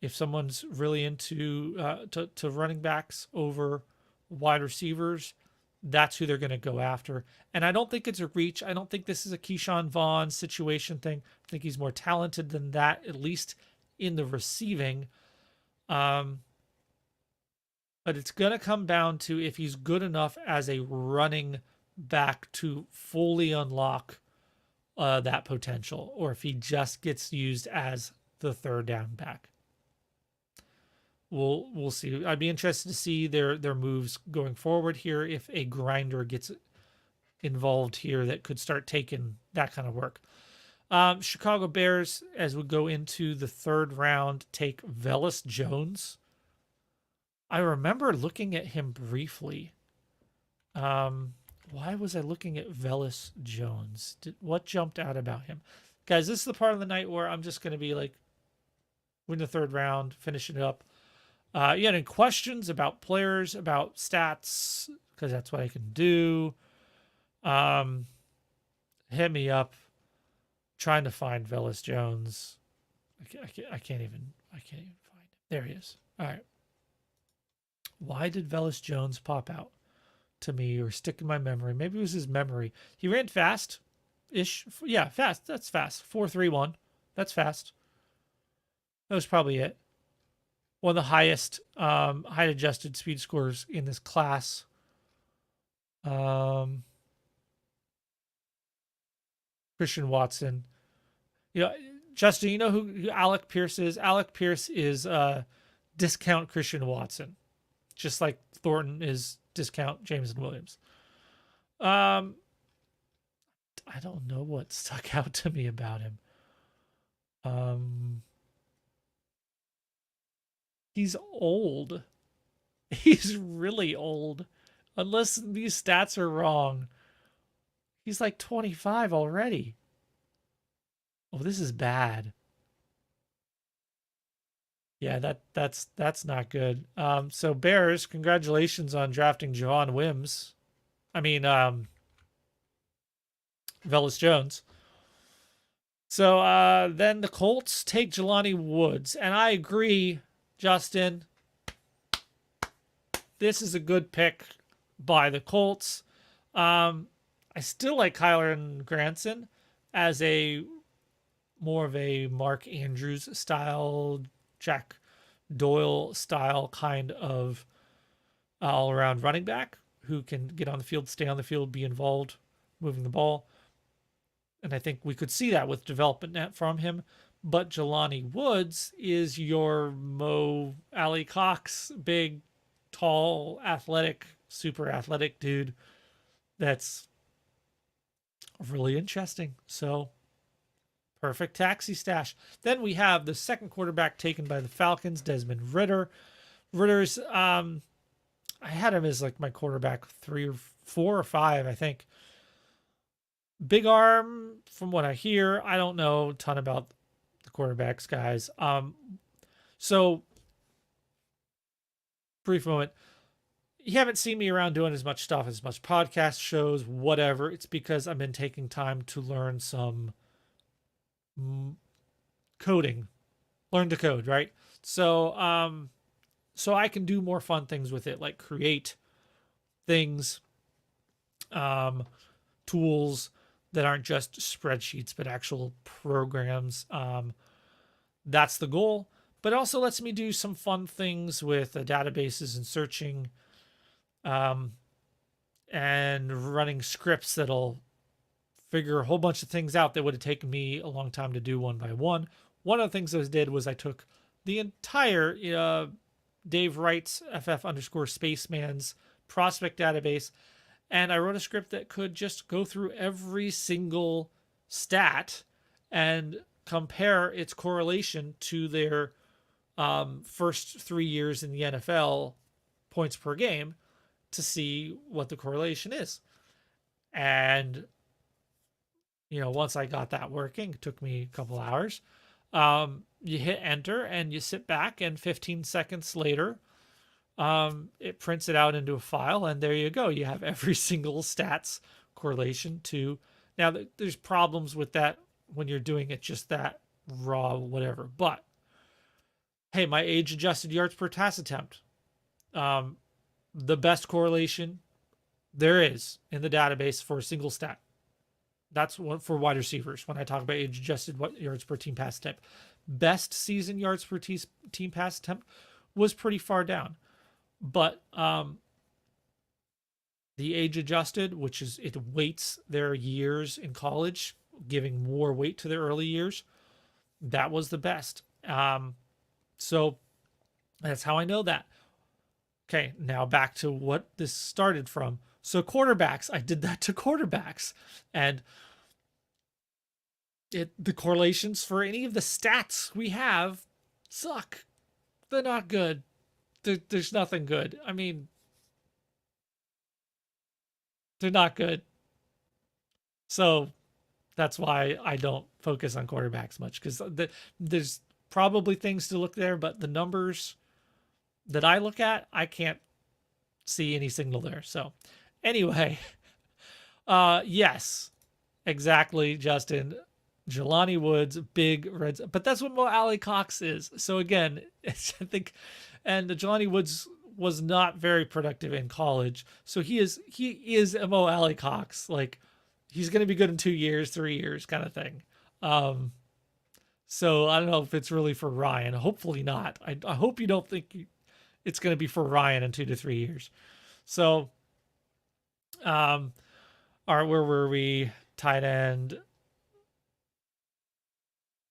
If someone's really into to running backs over wide receivers, that's who they're going to go after. And I don't think it's a reach. I don't think this is a Keyshawn Vaughn situation thing. I think he's more talented than that, at least in the receiving. But it's going to come down to if he's good enough as a running back to fully unlock that potential, or if he just gets used as the third down back. We'll see. I'd be interested to see their moves going forward here. If a grinder gets involved here, that could start taking that kind of work. Chicago Bears, as we go into the third round, take Velus Jones. I remember looking at him briefly. Why was I looking at Velus Jones? What jumped out about him? Guys, this is the part of the night where I'm just going to be like, win the third round, finishing it up. You had any questions about players, about stats, because that's what I can do. Hit me up. Trying to find Velus Jones. I can't even find him. There he is. All right. Why did Velus Jones pop out to me or stick in my memory? Maybe it was his memory. He ran fast-ish. Yeah, fast. That's fast. 4.31. That's fast. That was probably it. One of the highest height adjusted speed scores in this class. Christian Watson. You know, Justin, you know who Alec Pierce is? Alec Pierce is discount Christian Watson, just like Thornton is discount Jameson Williams. I don't know what stuck out to me about him. He's old. He's really old. Unless these stats are wrong. He's like 25 already. Oh, this is bad. Yeah, that's not good. So Bears, congratulations on drafting Javon Wims. I mean, Velus Jones. So then the Colts take Jelani Woods, and I agree, Justin. This is a good pick by the Colts. I still like Kyler and Granson as a more of a Mark Andrews style, Jack Doyle style kind of all-around running back who can get on the field, stay on the field, be involved, moving the ball. And I think we could see that with development from him. But Jelani Woods is your Mo Alley Cox, big, tall, athletic, super athletic dude that's really interesting. So perfect taxi stash. Then we have the second quarterback taken by the Falcons, Desmond Ritter. Ritter's, I had him as like my quarterback 3 or 4 or 5, I think. Big arm, from what I hear. I don't know a ton about the quarterbacks, guys. So, brief moment. You haven't seen me around doing as much stuff, as much podcast shows, whatever. It's because I've been taking time to learn some coding, learn to code, right? So, so I can do more fun things with it, like create things, tools that aren't just spreadsheets, but actual programs. That's the goal. But it also lets me do some fun things with databases and searching, and running scripts that'll figure a whole bunch of things out that would have taken me a long time to do one by one. One of the things I did was I took the entire Dave Wright's FF_Spaceman's prospect database, and I wrote a script that could just go through every single stat and compare its correlation to their first 3 years in the NFL points per game to see what the correlation is. And, once I got that working, it took me a couple hours. You hit enter and you sit back, and 15 seconds later, it prints it out into a file, and there you go. You have every single stats correlation to. Now, there's problems with that when you're doing it just that raw, whatever. But hey, my age-adjusted yards per pass attempt, the best correlation there is in the database for a single stat. That's what for wide receivers. When I talk about age-adjusted yards per team pass attempt, best season yards per team pass attempt was pretty far down. But the age adjusted, which is it weights their years in college, giving more weight to their early years, that was the best. So that's how I know that. Okay, now back to what this started from. So quarterbacks, I did that to quarterbacks, and the correlations for any of the stats we have suck. They're not good. There's nothing good. I mean, they're not good. So that's why I don't focus on quarterbacks much, because there's probably things to look there, but the numbers that I look at, I can't see any signal there. So anyway, yes, exactly, Justin. Jelani Woods, big Reds, but that's what Mo Alley Cox is. So again, I think, and the Jelani Woods was not very productive in college. So he is Mo Alley Cox. Like he's going to be good in 2 years, 3 years kind of thing. So I don't know if it's really for Ryan. Hopefully not. I hope you don't think it's going to be for Ryan in 2 to 3 years. So, all right, where were we? Tight end.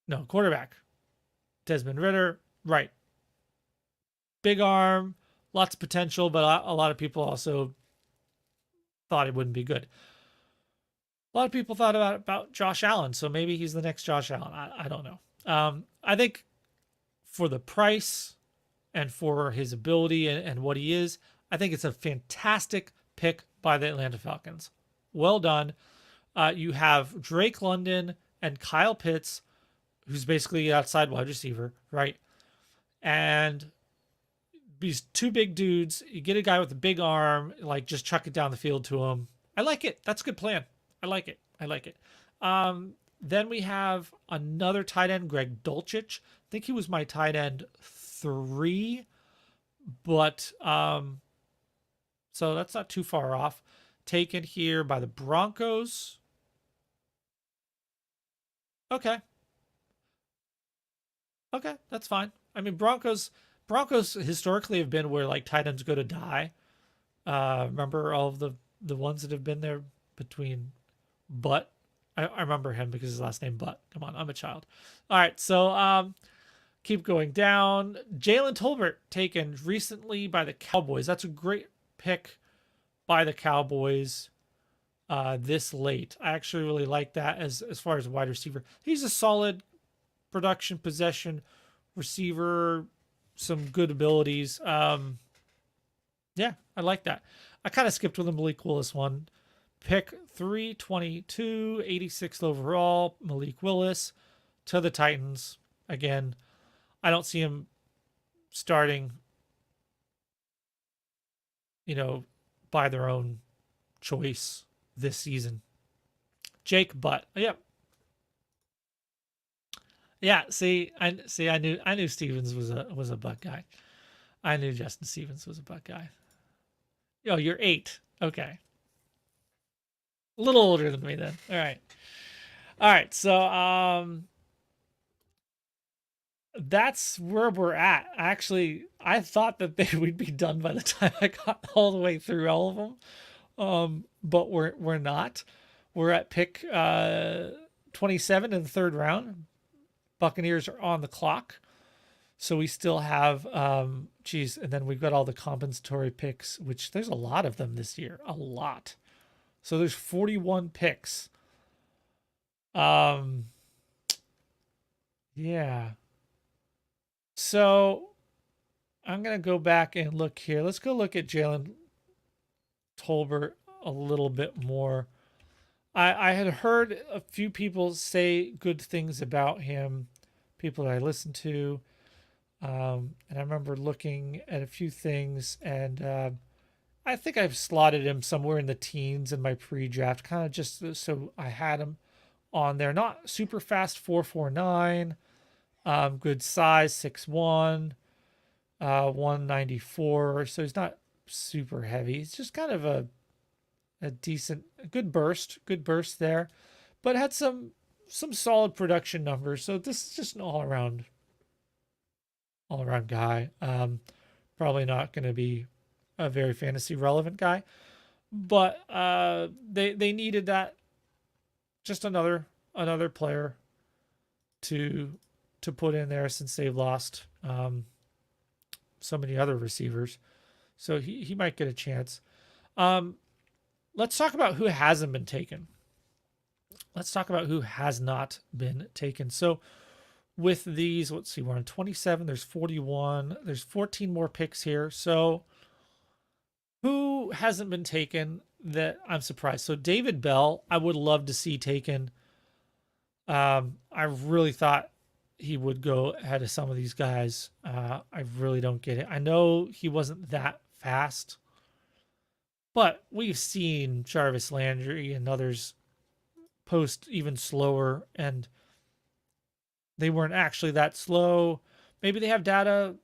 No, quarterback. Desmond Ritter. Right. Big arm, lots of potential, but a lot of people also thought it wouldn't be good. A lot of people thought about Josh Allen, so maybe he's the next Josh Allen. I don't know. I think for the price and for his ability and what he is, I think it's a fantastic pick by the Atlanta Falcons. Well done. You have Drake London and Kyle Pitts, who's basically outside wide receiver, right? And these two big dudes, you get a guy with a big arm, like just chuck it down the field to him. I like it. That's a good plan. I like it. Then we have another tight end, Greg Dulcich. I think he was my tight end 3, but so that's not too far off. Taken here by the Broncos. Okay, that's fine. I mean, Broncos historically have been where like tight ends go to die. Remember all of the ones that have been there between Butt. I remember him because his last name Butt. Come on, I'm a child. All right, so keep going down. Jalen Tolbert taken recently by the Cowboys. That's a great pick by the Cowboys this late. I actually really like that as far as a wide receiver. He's a solid production possession receiver, some good abilities. Yeah, I like that. I kind of skipped with the Malik Willis one. Pick 322, 86th overall, Malik Willis to the Titans. Again, I don't see him starting, by their own choice this season. Jake Butt. Yep. Yeah, I knew Stevens was a Butt guy. I knew Justin Stevens was a Butt guy. Oh, you're 8. Okay. A little older than me then. All right. So that's where we're at. Actually, I thought that we'd be done by the time I got all the way through all of them. But we're not. We're at pick 27 in the 3rd round. Buccaneers are on the clock. So we still have and then we've got all the compensatory picks, which there's a lot of them this year. A lot. So there's 41 picks. Yeah. So I'm going to go back and look here. Let's go look at Jalen Tolbert a little bit more. I had heard a few people say good things about him, people that I listened to. And I remember looking at a few things, and I think I've slotted him somewhere in the teens in my pre-draft, kind of just so I had him on there. Not super fast, 4.49. Good size, 6'1", 194. So he's not super heavy. It's just kind of a decent, good burst there, but had some solid production numbers. So this is just an all around guy. Probably not going to be a very fantasy relevant guy, but they needed that, just another player to put in there since they've lost so many other receivers. So he might get a chance. Let's talk about who hasn't been taken. Let's talk about who has not been taken. So with these, let's see, we're on 27. There's 41. There's 14 more picks here. So who hasn't been taken that I'm surprised? So David Bell, I would love to see taken. I really thought he would go ahead of some of these guys. I really don't get it. I know he wasn't that fast, but we've seen Jarvis Landry and others post even slower, and they weren't actually that slow. Maybe they have data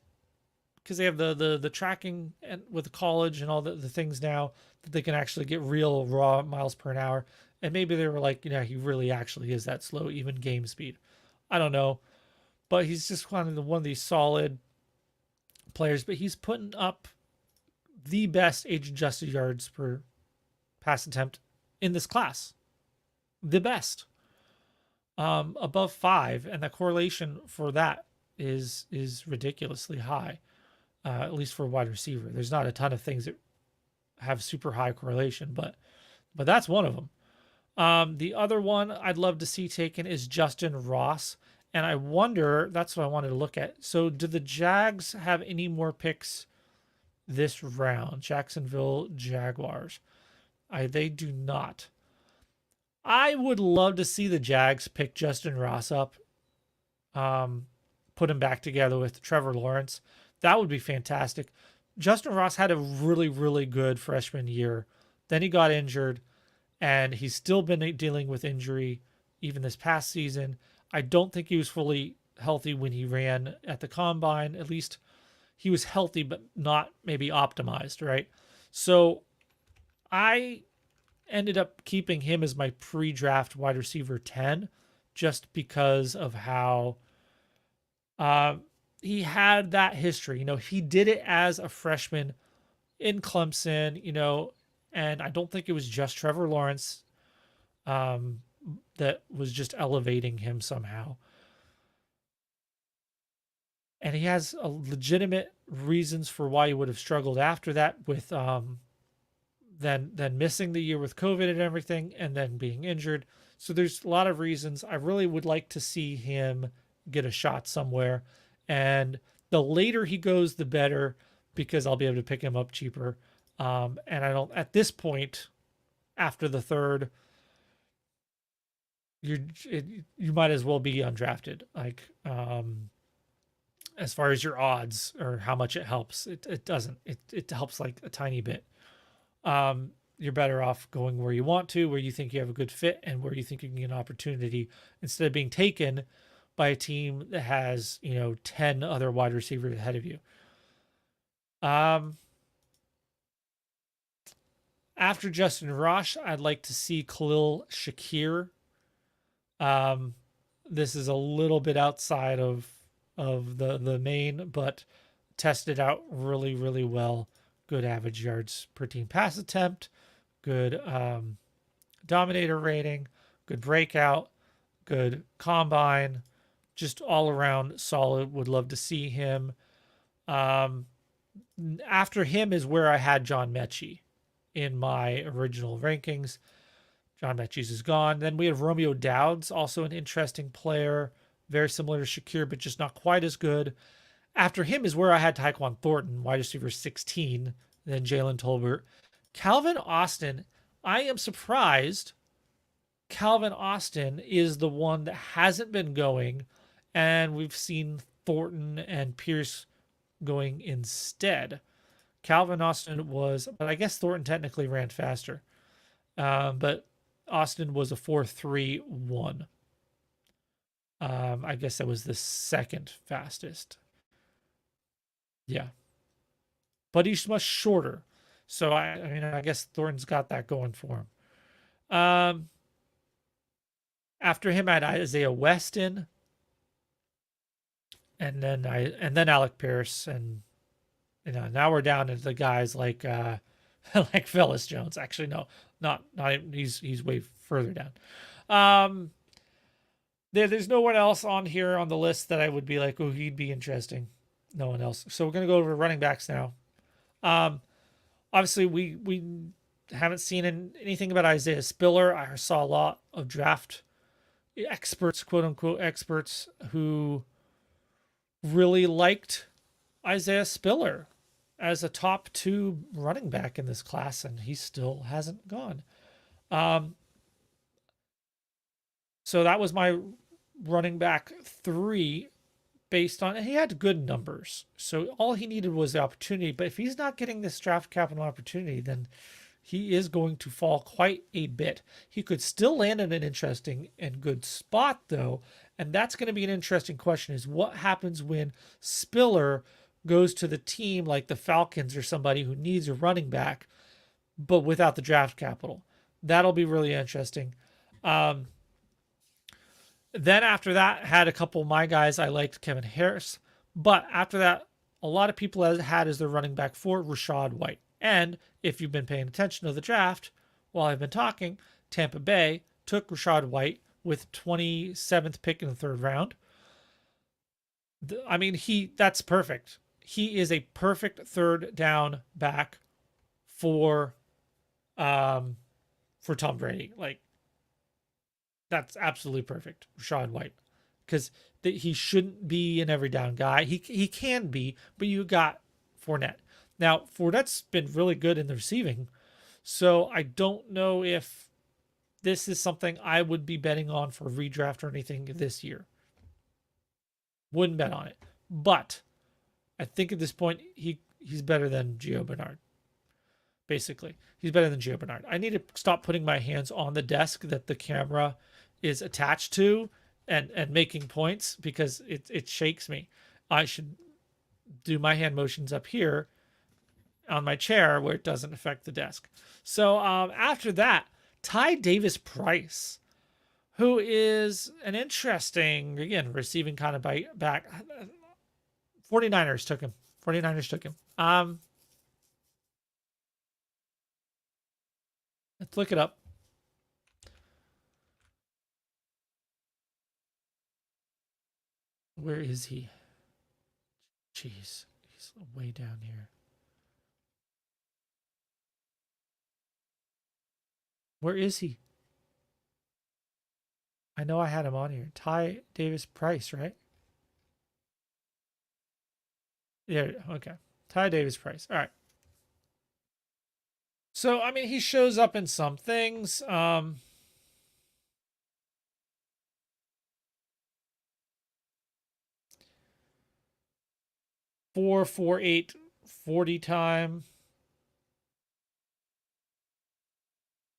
because they have the tracking and with the college and all the things now that they can actually get real raw miles per hour. And maybe they were like, he really actually is that slow, even game speed. I don't know, but he's just kind of one of these solid players. But he's putting up the best age-adjusted yards per pass attempt in this class, the best, above 5, and the correlation for that is ridiculously high, at least for a wide receiver. There's not a ton of things that have super high correlation, but that's one of them. The other one I'd love to see taken is Justin Ross. And I wonder, that's what I wanted to look at. So do the Jags have any more picks this round? Jacksonville Jaguars. They do not. I would love to see the Jags pick Justin Ross up, put him back together with Trevor Lawrence. That would be fantastic. Justin Ross had a really, really good freshman year. Then he got injured, and he's still been dealing with injury even this past season. I don't think he was fully healthy when he ran at the combine. At least he was healthy, but not maybe optimized, right? So I ended up keeping him as my pre-draft wide receiver 10 just because of how he had that history. He did it as a freshman in Clemson, and I don't think it was just Trevor Lawrence that was just elevating him somehow. And he has a legitimate reasons for why he would have struggled after that with then missing the year with COVID and everything, and then being injured. So there's a lot of reasons. I really would like to see him get a shot somewhere. And the later he goes, the better, because I'll be able to pick him up cheaper. And I don't, at this point, after the third, you might as well be undrafted. Like, as far as your odds or how much it helps, it doesn't. It helps like a tiny bit. You're better off going where you want to, where you think you have a good fit, and where you think you can get an opportunity instead of being taken by a team that has 10 other wide receivers ahead of you. After Justin Ross, I'd like to see Khalil Shakir. This is a little bit outside of the main, but tested out really, really well. Good average yards per team pass attempt, good dominator rating, good breakout, good combine, just all around solid. Would love to see him. After him is where I had John Metchi in my original rankings. John Metchie's is gone. Then we have Romeo Dowds, also an interesting player, very similar to Shakir, but just not quite as good. After him is where I had Tyquan Thornton, wide receiver 16, then Jalen Tolbert. Calvin Austin, I am surprised Calvin Austin is the one that hasn't been going, and we've seen Thornton and Pierce going instead. Calvin Austin was, but I guess Thornton technically ran faster. But Austin was a 4.31. I guess that was the second fastest. Yeah. But he's much shorter. So, I guess Thornton's got that going for him. After him, I had Isaiah Weston. And then Alec Pierce. And, now we're down into the guys like like Phyllis Jones. Actually, no, not even, he's way further down. There's no one else on here on the list that I would be like, oh, he'd be interesting. No one else. So we're going to go over to running backs now. Obviously, we haven't seen anything about Isaiah Spiller. I saw a lot of draft experts, quote unquote experts, who really liked Isaiah Spiller as a top 2 running back in this class, and he still hasn't gone. So that was my running back 3 based on, and he had good numbers. So all he needed was the opportunity. But if he's not getting this draft capital opportunity, then he is going to fall quite a bit. He could still land in an interesting and good spot, though. And that's going to be an interesting question, is what happens when Spiller goes to the team like the Falcons or somebody who needs a running back, but without the draft capital. That'll be really interesting. Um, then after that, had a couple of my guys. I liked Kevin Harris, but after that, a lot of people had as their running back for Rachaad White. And if you've been paying attention to the draft while I've been talking, Tampa Bay took Rachaad White with 27th pick in the third round. I mean, that's perfect. He is a perfect third down back for Tom Brady. Like, that's absolutely perfect, Rachaad White, because he shouldn't be an every down guy. He can be, but you got Fournette. Now Fournette's been really good in the receiving, so I don't know if this is something I would be betting on for redraft or anything this year. Wouldn't bet on it, but I think at this point he's better than Gio Bernard. Basically, he's better than Gio Bernard. I need to stop putting my hands on the desk that the camera is attached to and making points, because it shakes me. I should do my hand motions up here on my chair where it doesn't affect the desk. So after that, Ty Davis Price, who is an interesting, again, receiving kind of back. 49ers took him. 49ers took him. Let's look it up. Where is he? Jeez, he's way down here. Where is he? I know I had him on here. Ty Davis Price, right? Yeah, okay. Ty Davis Price. All right. So, I mean, he shows up in some things. 4.48 40 time.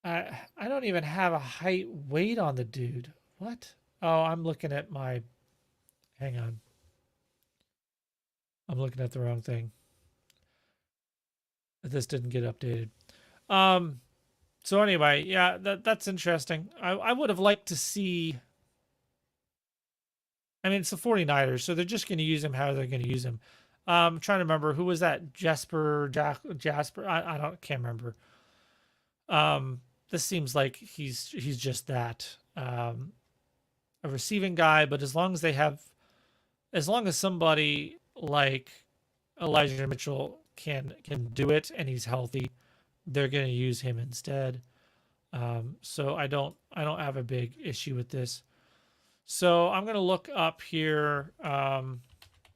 I don't even have a height weight on the dude. What? Oh, I'm looking at my. Hang on. I'm looking at the wrong thing. This didn't get updated. So anyway, yeah, that's interesting. I would have liked to see. I mean, it's the 49ers, so they're just going to use him how they're going to use him. I'm trying to remember, who was that? Jasper. I can't remember. This seems like he's just that, a receiving guy, but as long as somebody like Elijah Mitchell can do it and he's healthy, they're going to use him instead. So I don't have a big issue with this. So I'm going to look up here,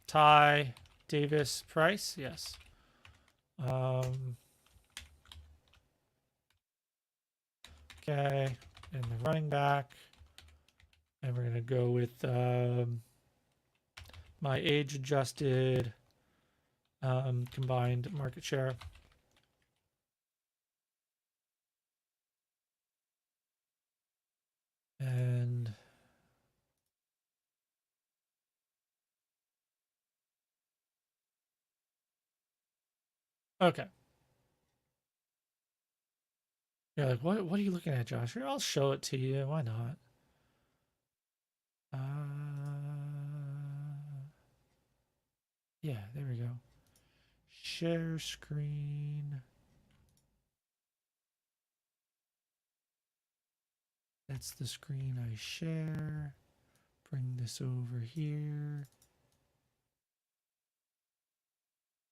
Ty Davis Price. Yes. Okay. And the running back. And we're going to go with my age adjusted combined market share. And okay. You're like, what are you looking at, Josh? Here, I'll show it to you. Why not? Yeah, there we go. Share screen. That's the screen I share. Bring this over here.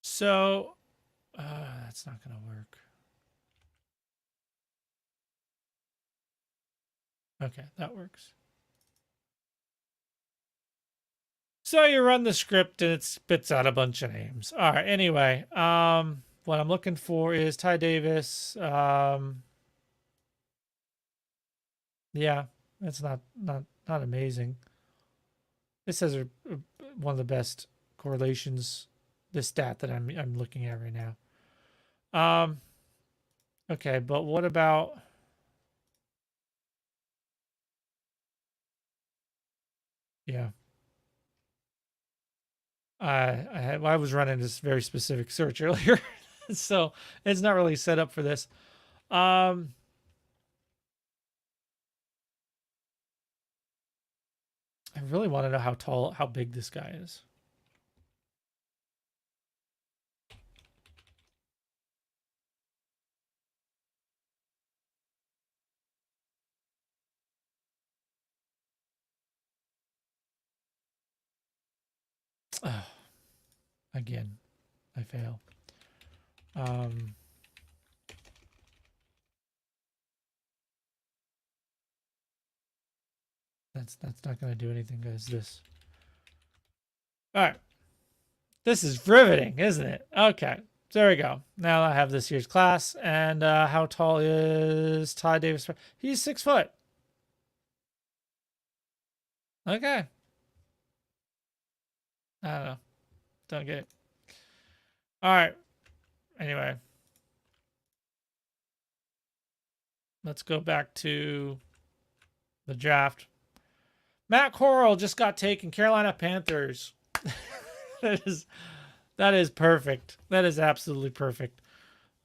So, that's not going to work. Okay, that works. So you run the script and it spits out a bunch of names. All right, anyway, what I'm looking for is Ty Davis. Yeah, it's not amazing. This has one of the best correlations, the stat that I'm looking at right now. Okay, but what about? Yeah. I was running this very specific search earlier, so it's not really set up for this. I really want to know how big this guy is. Again, I fail. That's not going to do anything, guys. This. All right. This is riveting, isn't it? Okay. There we go. Now I have this year's class. And how tall is Ty Davis? He's 6 foot. Okay. I don't know. Don't get it. All right. Anyway. Let's go back to the draft. Matt Corral just got taken. Carolina Panthers. that is perfect. That is absolutely perfect.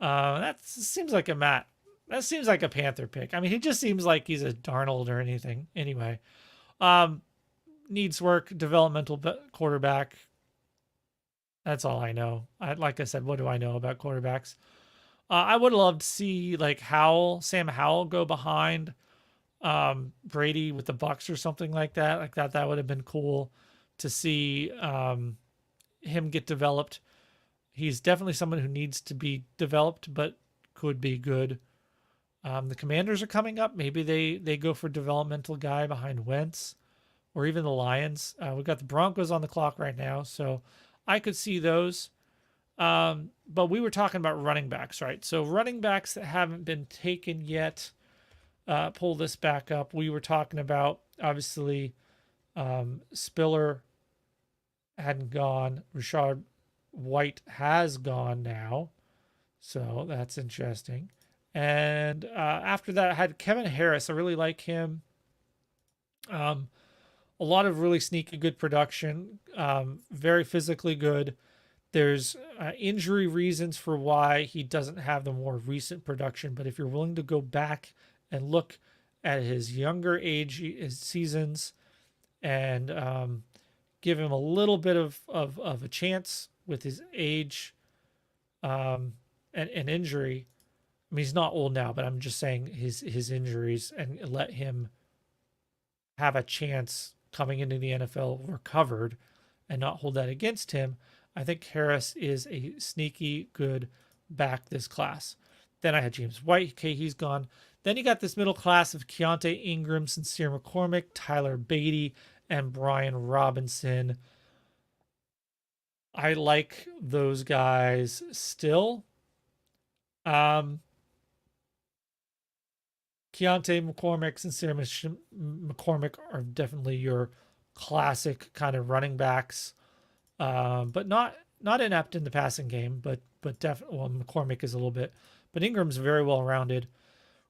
That seems like a Matt. That seems like a Panther pick. I mean, he just seems like he's a Darnold or anything. Anyway, needs work. Developmental quarterback. That's all I know. Like I said, what do I know about quarterbacks? I would love to see like Sam Howell go behind Brady with the Bucks or something like that. Like that would have been cool to see him get developed. He's definitely someone who needs to be developed, but could be good. The Commanders are coming up. Maybe they go for developmental guy behind Wentz, or even the Lions. We've got the Broncos on the clock right now, so I could see those. But we were talking about running backs, right? So running backs that haven't been taken yet. Pull this back up. We were talking about, obviously, Spiller hadn't gone. Rashad White has gone now. So that's interesting. And after that, I had Kevin Harris. I really like him. A lot of really sneaky good production. Very physically good. There's injury reasons for why he doesn't have the more recent production. But if you're willing to go back and look at his younger age, his seasons, and give him a little bit of a chance with his age and injury. I mean, he's not old now, but I'm just saying his injuries, and let him have a chance coming into the NFL recovered and not hold that against him. I think Harris is a sneaky good back this class. Then I had James White. Okay, he's gone. Then you got this middle class of Keontae Ingram, Sincere McCormick, Tyler Beatty, and Brian Robinson. I like those guys still. Keontae McCormick, Sincere McCormick are definitely your classic kind of running backs, but not inept in the passing game. But definitely, well, McCormick is a little bit, but Ingram's very well rounded.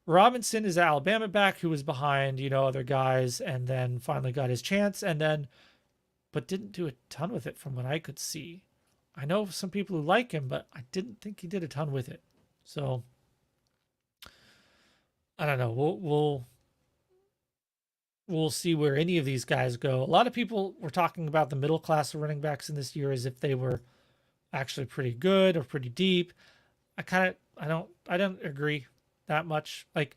Robinson is an Alabama back who was behind, other guys, and then finally got his chance, but didn't do a ton with it from what I could see. I know some people who like him, but I didn't think he did a ton with it. So I don't know. We'll see where any of these guys go. A lot of people were talking about the middle class of running backs in this year as if they were actually pretty good or pretty deep. I don't agree that much. Like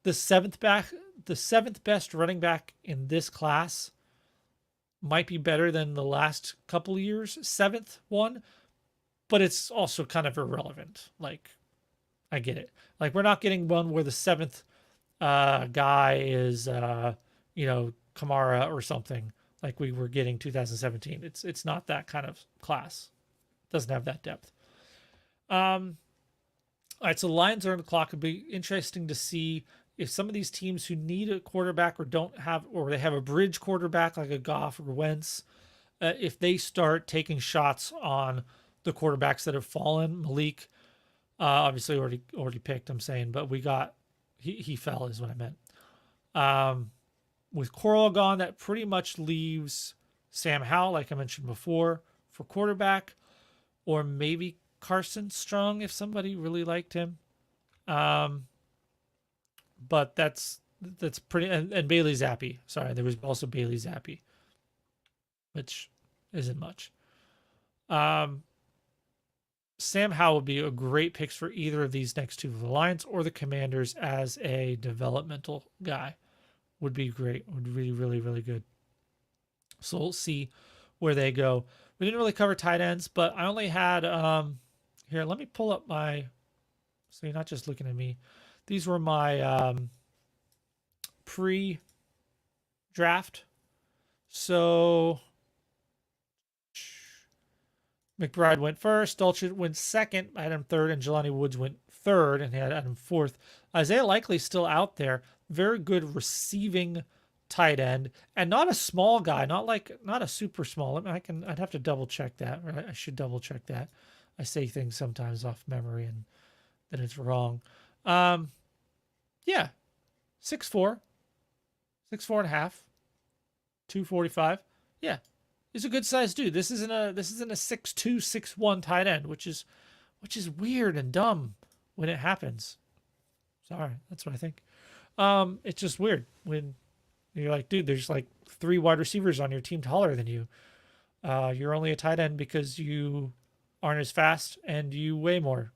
the seventh best running back in this class might be better than the last couple of years, seventh one, but it's also kind of irrelevant. Like, I get it. Like, we're not getting one where the seventh guy is Kamara or something like we were getting 2017. It's not that kind of class. It doesn't have that depth. All right, so the Lions are on the clock. It'd be interesting to see if some of these teams who need a quarterback or they have a bridge quarterback like a Goff or Wentz, if they start taking shots on the quarterbacks that have fallen. Malik, obviously already picked, I'm saying, but he fell is what I meant. With Corral gone, that pretty much leaves Sam Howell, like I mentioned before, for quarterback, or maybe Carson Strong if somebody really liked him. But that's pretty, and Bailey Zappi. Sorry, there was also Bailey Zappi, which isn't much. Sam Howell would be a great pick for either of these next two, the Lions or the Commanders, as a developmental guy. Would be great. Would be really, really, really good. So we'll see where they go. We didn't really cover tight ends, but I only had here, let me pull up my, so you're not just looking at me. These were my pre-draft. So McBride went first, Dulcich went second, I had him third, and Jelani Woods went third, and had him fourth. Isaiah Likely's still out there. Very good receiving tight end, and not a small guy, not a super small. I'd have to double check that. Right? I should double check that. I say things sometimes off memory and then it's wrong. Yeah, 6'4", 6'4.5", 245. Yeah, he's a good sized dude. This isn't a 6'2", 6'1" tight end, which is weird and dumb when it happens. Sorry, that's what I think. It's just weird when you're like, dude, there's like 3 wide receivers on your team taller than you. You're only a tight end because you aren't as fast and you weigh more.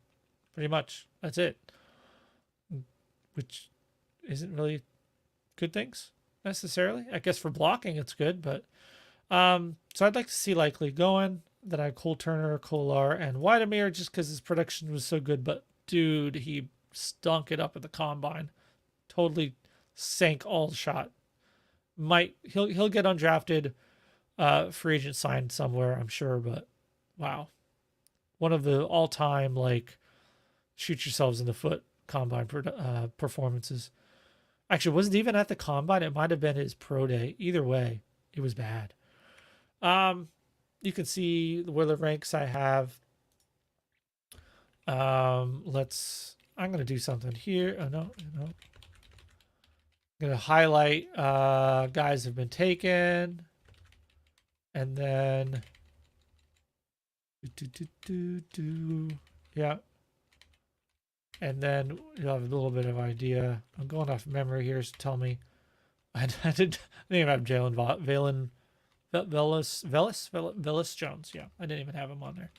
Pretty much. That's it. Which isn't really good things necessarily. I guess for blocking it's good, but so I'd like to see Likely going. Then I have Cole Turner, Kolar, and Widemere just because his production was so good. But dude, he stunk it up at the combine. Totally sank all shot. He'll get undrafted, free agent signed somewhere, I'm sure, but wow. One of the all-time like shoot yourselves in the foot combine performances. Actually, wasn't even at the combine. It might have been his pro day. Either way, it was bad. You can see where the ranks I have. I'm gonna do something here. Oh no. I'm gonna highlight guys have been taken, and then yeah, and then you'll have a little bit of idea. I'm going off memory here, so tell me. I didn't even have Jalen Velas Jones. Yeah, I didn't even have him on there.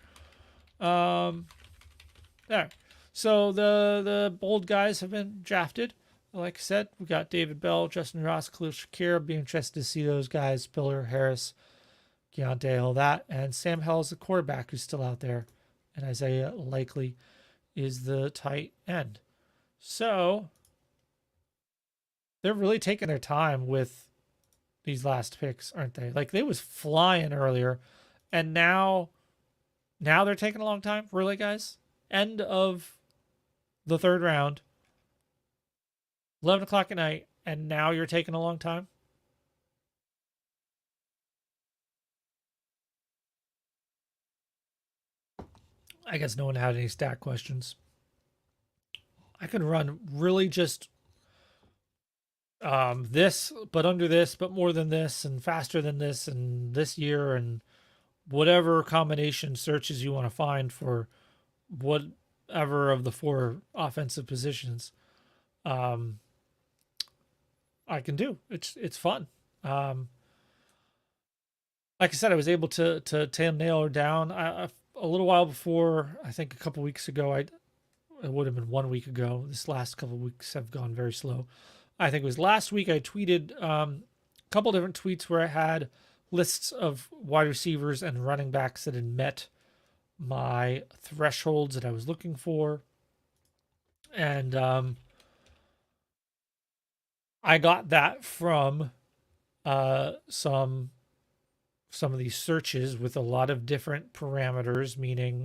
There. So the bold guys have been drafted. Like I said, we got David Bell, Justin Ross, Khalil Shakir. Be interested to see those guys. Spiller, Harris, Keontae, all that. And Sam Howell's the quarterback who's still out there. And Isaiah Likely is the tight end. So they're really taking their time with these last picks, aren't they? Like they was flying earlier, and now they're taking a long time. Really, guys? End of the third round, 11 o'clock at night, and now you're taking a long time? I guess no one had any stat questions. I can run really just this, but under this, but more than this, and faster than this, and this year, and whatever combination searches you want to find for whatever of the 4 offensive positions. I can do. It's fun. Like I said, I was able to nail her down. A little while before, I think a couple weeks ago, it would have been 1 week ago. This last couple of weeks have gone very slow. I think it was last week I tweeted a couple different tweets where I had lists of wide receivers and running backs that had met my thresholds that I was looking for. And I got that from some of these searches with a lot of different parameters, meaning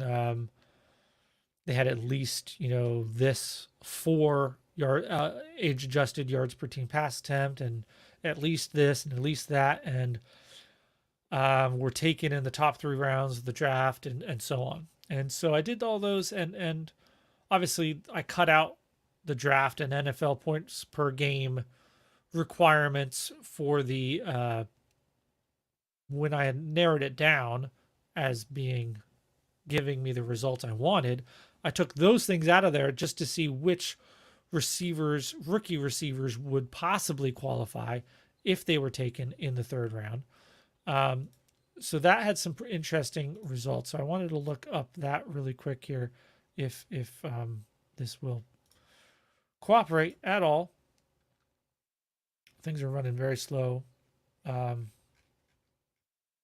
they had at least, this 4 age adjusted yards per team pass attempt, and at least this and at least that, and were taken in the top 3 rounds of the draft, and so on. And so I did all those, and obviously I cut out the draft and NFL points per game requirements for the when I had narrowed it down as giving me the results I wanted. I took those things out of there just to see which rookie receivers would possibly qualify if they were taken in the third round. So that had some interesting results. So I wanted to look up that really quick here, if this will cooperate at all. Things are running very slow.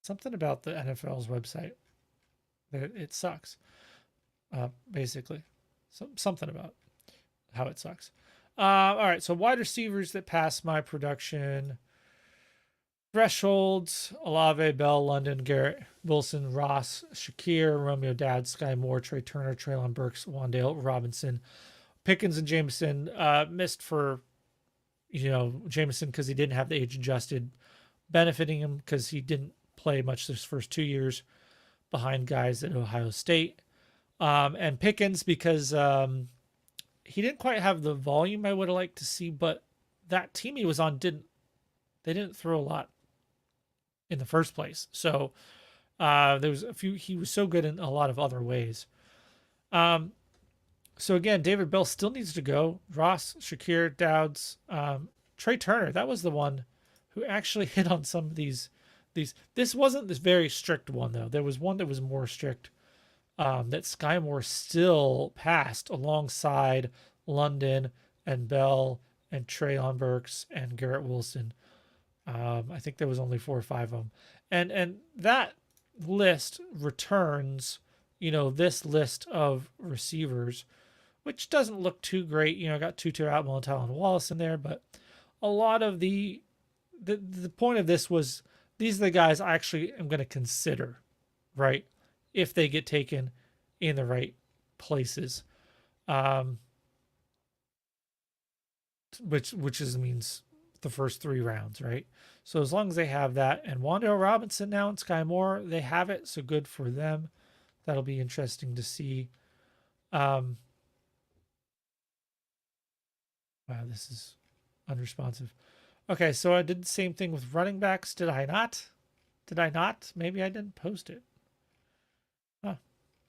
Something about the NFL's website, it sucks. Basically, something about how it sucks. All right, so wide receivers that passed my production thresholds: Olave, Bell, London, Garrett Wilson, Ross, Shakir, Romeo Dowds, Skye Moore, Trey Turner, Treylon Burks, Wan'Dale Robinson. Pickens and Jameson missed for, Jameson because he didn't have the age adjusted, benefiting him because he didn't play much this first 2 years behind guys at Ohio State. And Pickens because he didn't quite have the volume I would have liked to see, but that team he was on they didn't throw a lot in the first place. So there was he was so good in a lot of other ways. So again, David Bell still needs to go. Ross, Shakir, Dowds, Trey Turner. That was the one who actually hit on some of these. This wasn't this very strict one though. There was one that was more strict that Skye Moore still passed alongside London and Bell and Treylon Burks and Garrett Wilson. I think there was only 4 or 5 of them, and that list returns, this list of receivers, which doesn't look too great. I got Tutu, Atwell, and Tylan Wallace in there, but a lot of the point of this was these are the guys I actually am going to consider, right, if they get taken in the right places, which means the first 3 rounds, right? So as long as they have that, and Wan'Dale Robinson now and Skye Moore, they have it, so good for them. That'll be interesting to see. Wow, this is unresponsive. Okay, so I did the same thing with running backs. Did I not? Maybe I didn't post it. Huh.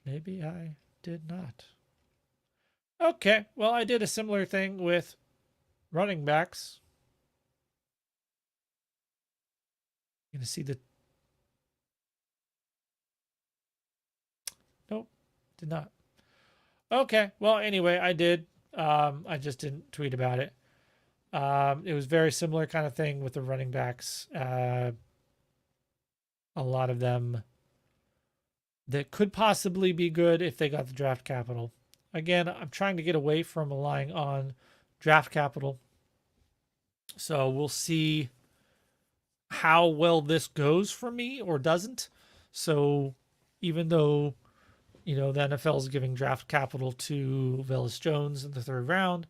Maybe I did not. Okay, well, I did a similar thing with running backs. You're going to see the... Nope, did not. Okay, well, anyway, I did. I just didn't tweet about it. It was very similar kind of thing with the running backs. A lot of them that could possibly be good if they got the draft capital. Again, I'm trying to get away from relying on draft capital. So we'll see how well this goes for me or doesn't. So even though, the NFL is giving draft capital to Velus Jones in the 3rd round,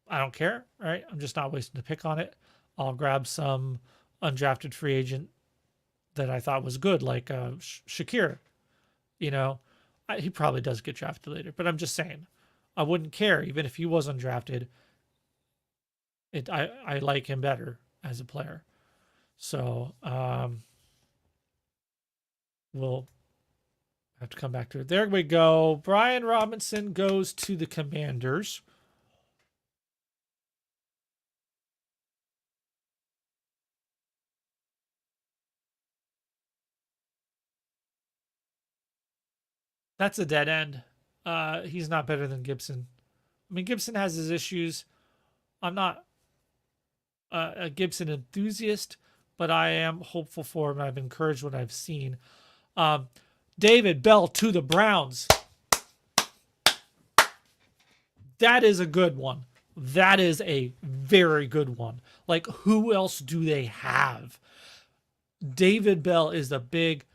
I don't care, right? I'm just not wasting a pick on it. I'll grab some undrafted free agent that I thought was good, like Shakir. He probably does get drafted later, but I'm just saying, I wouldn't care even if he was undrafted. I like him better as a player. So we'll have to come back to it. There we go. Brian Robinson goes to the Commanders. That's a dead end. He's not better than Gibson. I mean, Gibson has his issues. I'm not a Gibson enthusiast, but I am hopeful for him. I've encouraged what I've seen. David Bell to the Browns. That is a good one. That is a very good one. Like, who else do they have? David Bell is a big,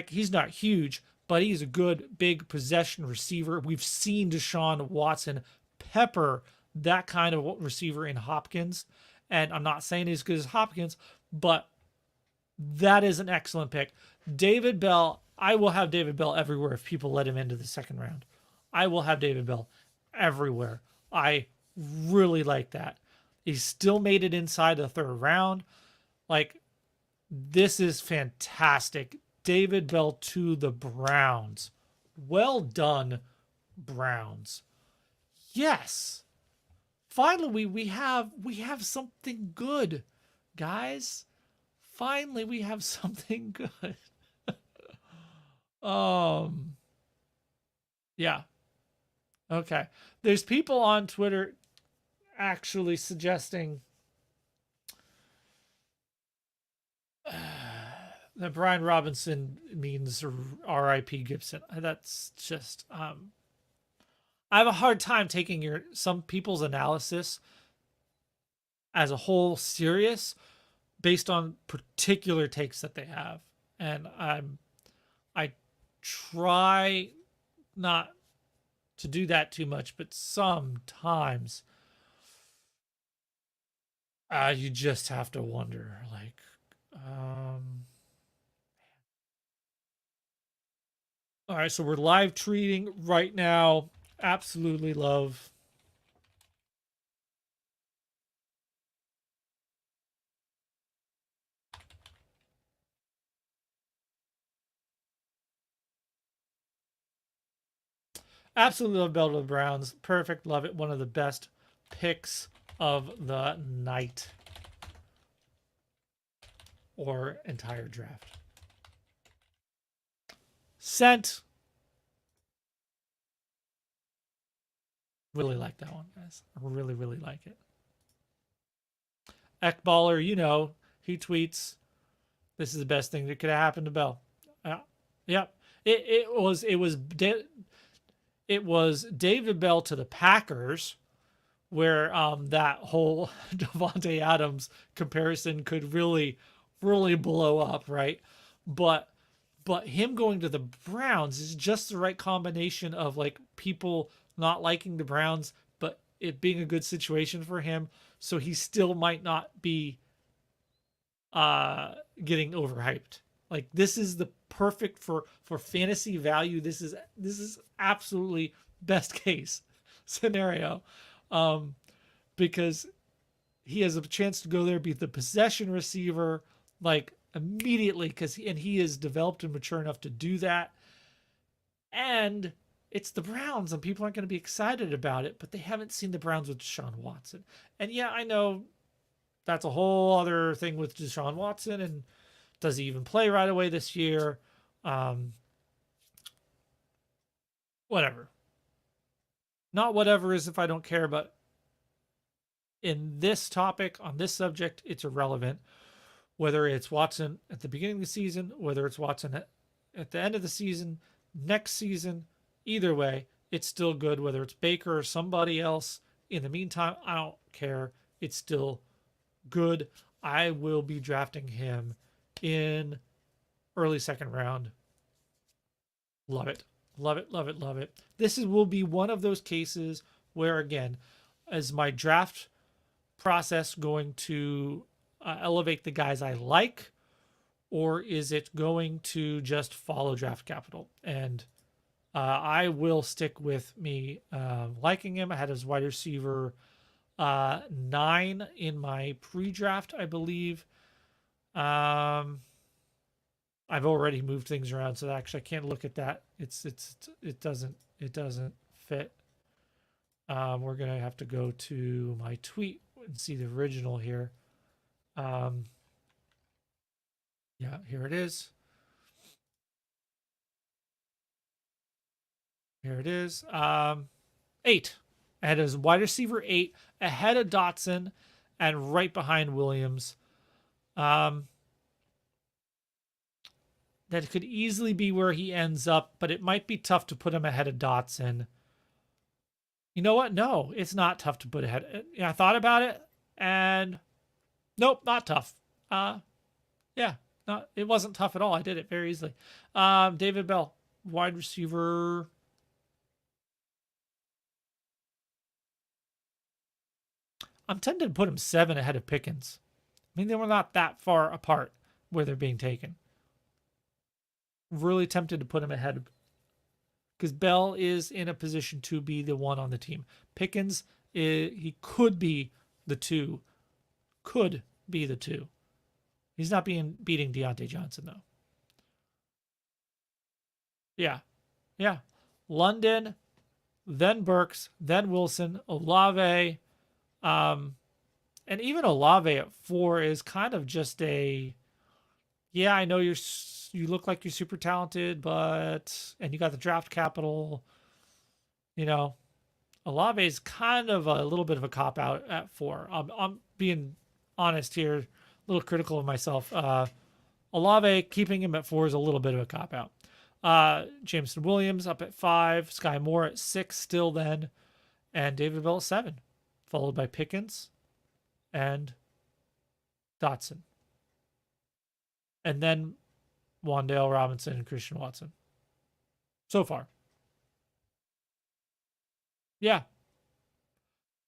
he's not huge, but he's a good big possession receiver. We've seen Deshaun Watson pepper that kind of receiver in Hopkins. And I'm not saying he's as good as Hopkins, but that is an excellent pick. David Bell, I will have David Bell everywhere if people let him into the 2nd round. I will have David Bell everywhere. I really like that. He still made it inside the 3rd round. This is fantastic David Bell to the Browns. Well done, Browns. Yes. Finally, we have something good, guys. Finally, we have something good. Yeah. Okay. There's people on Twitter actually suggesting that Brian Robinson means R.I.P. Gibson. That's just I have a hard time taking some people's analysis as a whole serious based on particular takes that they have, and I try not to do that too much, but sometimes you just have to wonder, like, all right, so we're live tweeting right now. Absolutely love. Absolutely love Bell to the Browns. Perfect. Love it. One of the best picks of the night or entire draft. Sent. Really like that one, guys. I really, really like it. Ekballer, you know, he tweets, "This is the best thing that could have happened to Bell." Yeah. It was David Bell to the Packers, where that whole Davante Adams comparison could really, really blow up, right? But him going to the Browns is just the right combination of like people not liking the Browns, but it being a good situation for him. So he still might not be getting overhyped. Like, this is the perfect for fantasy value. This is absolutely best case scenario, because he has a chance to go there, be the possession receiver, like, immediately, and he is developed and mature enough to do that. And it's the Browns, and people aren't going to be excited about it, but they haven't seen the Browns with Deshaun Watson. And yeah, I know that's a whole other thing with Deshaun Watson, and does he even play right away this year? Whatever. Not whatever is if I don't care, but in this topic, on this subject, it's irrelevant. Whether it's Watson at the beginning of the season, whether it's Watson at the end of the season, next season, either way, it's still good. Whether it's Baker or somebody else, in the meantime, I don't care. It's still good. I will be drafting him in early second round. Love it. Love it, love it, love it. This will be one of those cases where, again, is my draft process going to elevate the guys I like, or is it going to just follow draft capital? And I will stick with me liking him. I had his wide receiver 9 in my pre-draft, I believe. I've already moved things around, so actually I can't look at that. It doesn't fit. We're gonna have to go to my tweet and see the original here. Yeah, here it is. Here it is. 8. I had his wide receiver 8 ahead of Dotson and right behind Williams. That could easily be where he ends up, but it might be tough to put him ahead of Dotson. You know what? No, it's not tough to put ahead. I thought about it, and nope, not tough. Yeah, it wasn't tough at all. I did it very easily. David Bell, wide receiver. I'm tempted to put him 7 ahead of Pickens. I mean, they were not that far apart where they're being taken. Really tempted to put him ahead because Bell is in a position to be the one on the team. Pickens, he could be the 2. Could be the 2. He's not beating Deontay Johnson, though. Yeah. Yeah. London, then Burks, then Wilson, Olave. Um, and even Olave at 4 is kind of just a, yeah, I know you look like you're super talented, but, and you got the draft capital, you know, Olave is kind of a little bit of a cop out at 4. I'm being honest here, a little critical of myself. Olave, keeping him at 4 is a little bit of a cop out. Jameson Williams up at 5, Skye Moore at 6 still then, and David Bell at 7, followed by Pickens and Dotson. And then Wan'Dale Robinson and Christian Watson. So far. Yeah.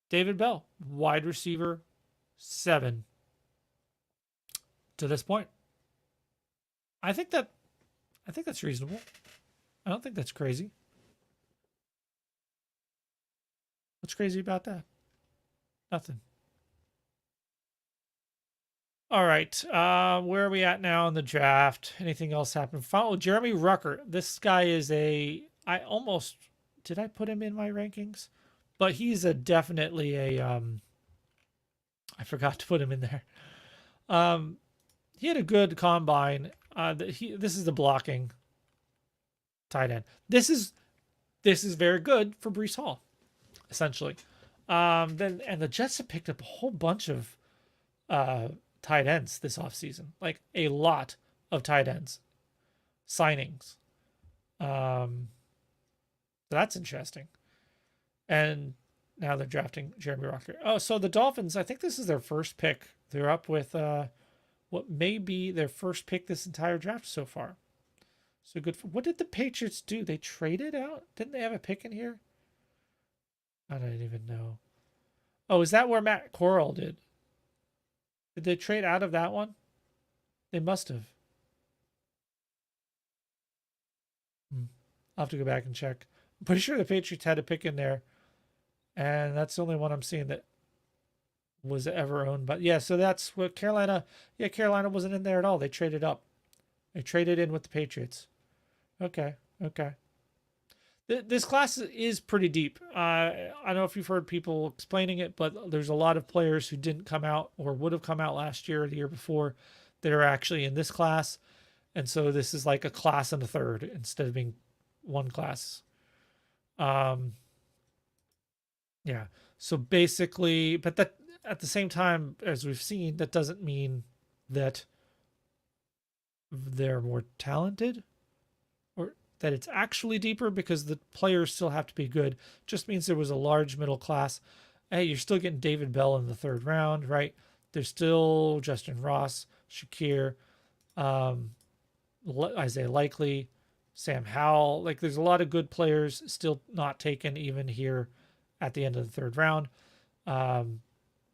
David Bell, wide receiver 7 to this point. I think that's reasonable. I don't think that's crazy. What's crazy about that? Nothing. All right. Where are we at now in the draft? Anything else happen? Follow Jeremy Rucker. This guy is did I put him in my rankings? But he's definitely a I forgot to put him in there. He had a good combine. This is the blocking tight end. This is very good for Breece Hall, essentially. The Jets have picked up a whole bunch of tight ends this offseason, like a lot of tight ends signings. So that's interesting. And now they're drafting Jeremy Rucker. Oh, so the Dolphins, I think this is their first pick. They're up with what may be their first pick this entire draft so far. So good. What did the Patriots do? They traded out? Didn't they have a pick in here? I don't even know. Oh, is that where Matt Corral did? Did they trade out of that one? They must have. I'll have to go back and check. I'm pretty sure the Patriots had a pick in there. And that's the only one I'm seeing that was ever owned. But yeah, so that's what Carolina wasn't in there at all. They traded up. They traded in with the Patriots. Okay. This class is pretty deep. I don't know if you've heard people explaining it, but there's a lot of players who didn't come out or would have come out last year or the year before that are actually in this class. And so this is like a class and a third instead of being one class. Yeah. So basically, but that at the same time, as we've seen, that doesn't mean that they're more talented or that it's actually deeper because the players still have to be good. Just means there was a large middle class. Hey, you're still getting David Bell in the 3rd round, right? There's still Justin Ross, Shakir, Isaiah Likely, Sam Howell. Like there's a lot of good players still not taken even here at the end of the 3rd round.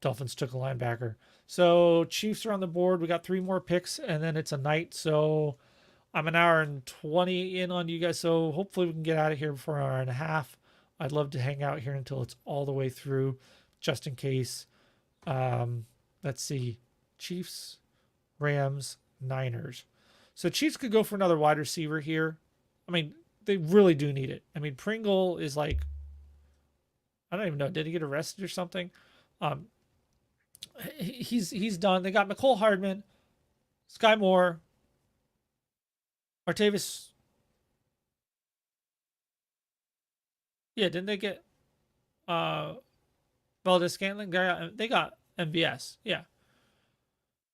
Dolphins took a linebacker. So Chiefs are on the board. We got 3 more picks and then it's a night. So I'm an hour and 20 in on you guys. So hopefully we can get out of here before an hour and a half. I'd love to hang out here until it's all the way through just in case. Let's see. Chiefs, Rams, Niners. So Chiefs could go for another wide receiver here. I mean, they really do need it. I mean, Pringle is like, I don't even know. Did he get arrested or something? He's done. They got McCole Hardman, Skye Moore, Martavis. Yeah, didn't they get Valdez-Scantling? They got MVS. Yeah.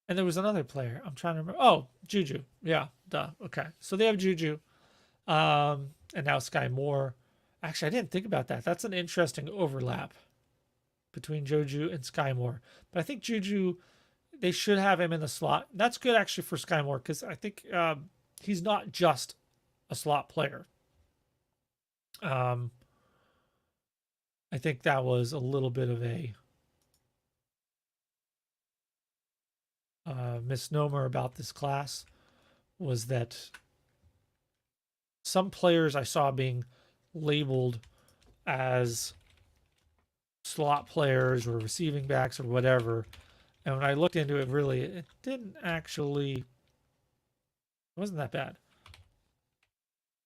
And there was another player. I'm trying to remember. Oh, Juju. Yeah, duh. Okay. So they have Juju. And now Skye Moore. Actually, I didn't think about that. That's an interesting overlap between Juju and Skye Moore. But I think Juju, they should have him in the slot. That's good actually for Skye Moore because I think he's not just a slot player. I think that was a little bit of a misnomer about this class was that some players I saw being labeled as slot players or receiving backs or whatever. And when I looked into it, really, it wasn't that bad.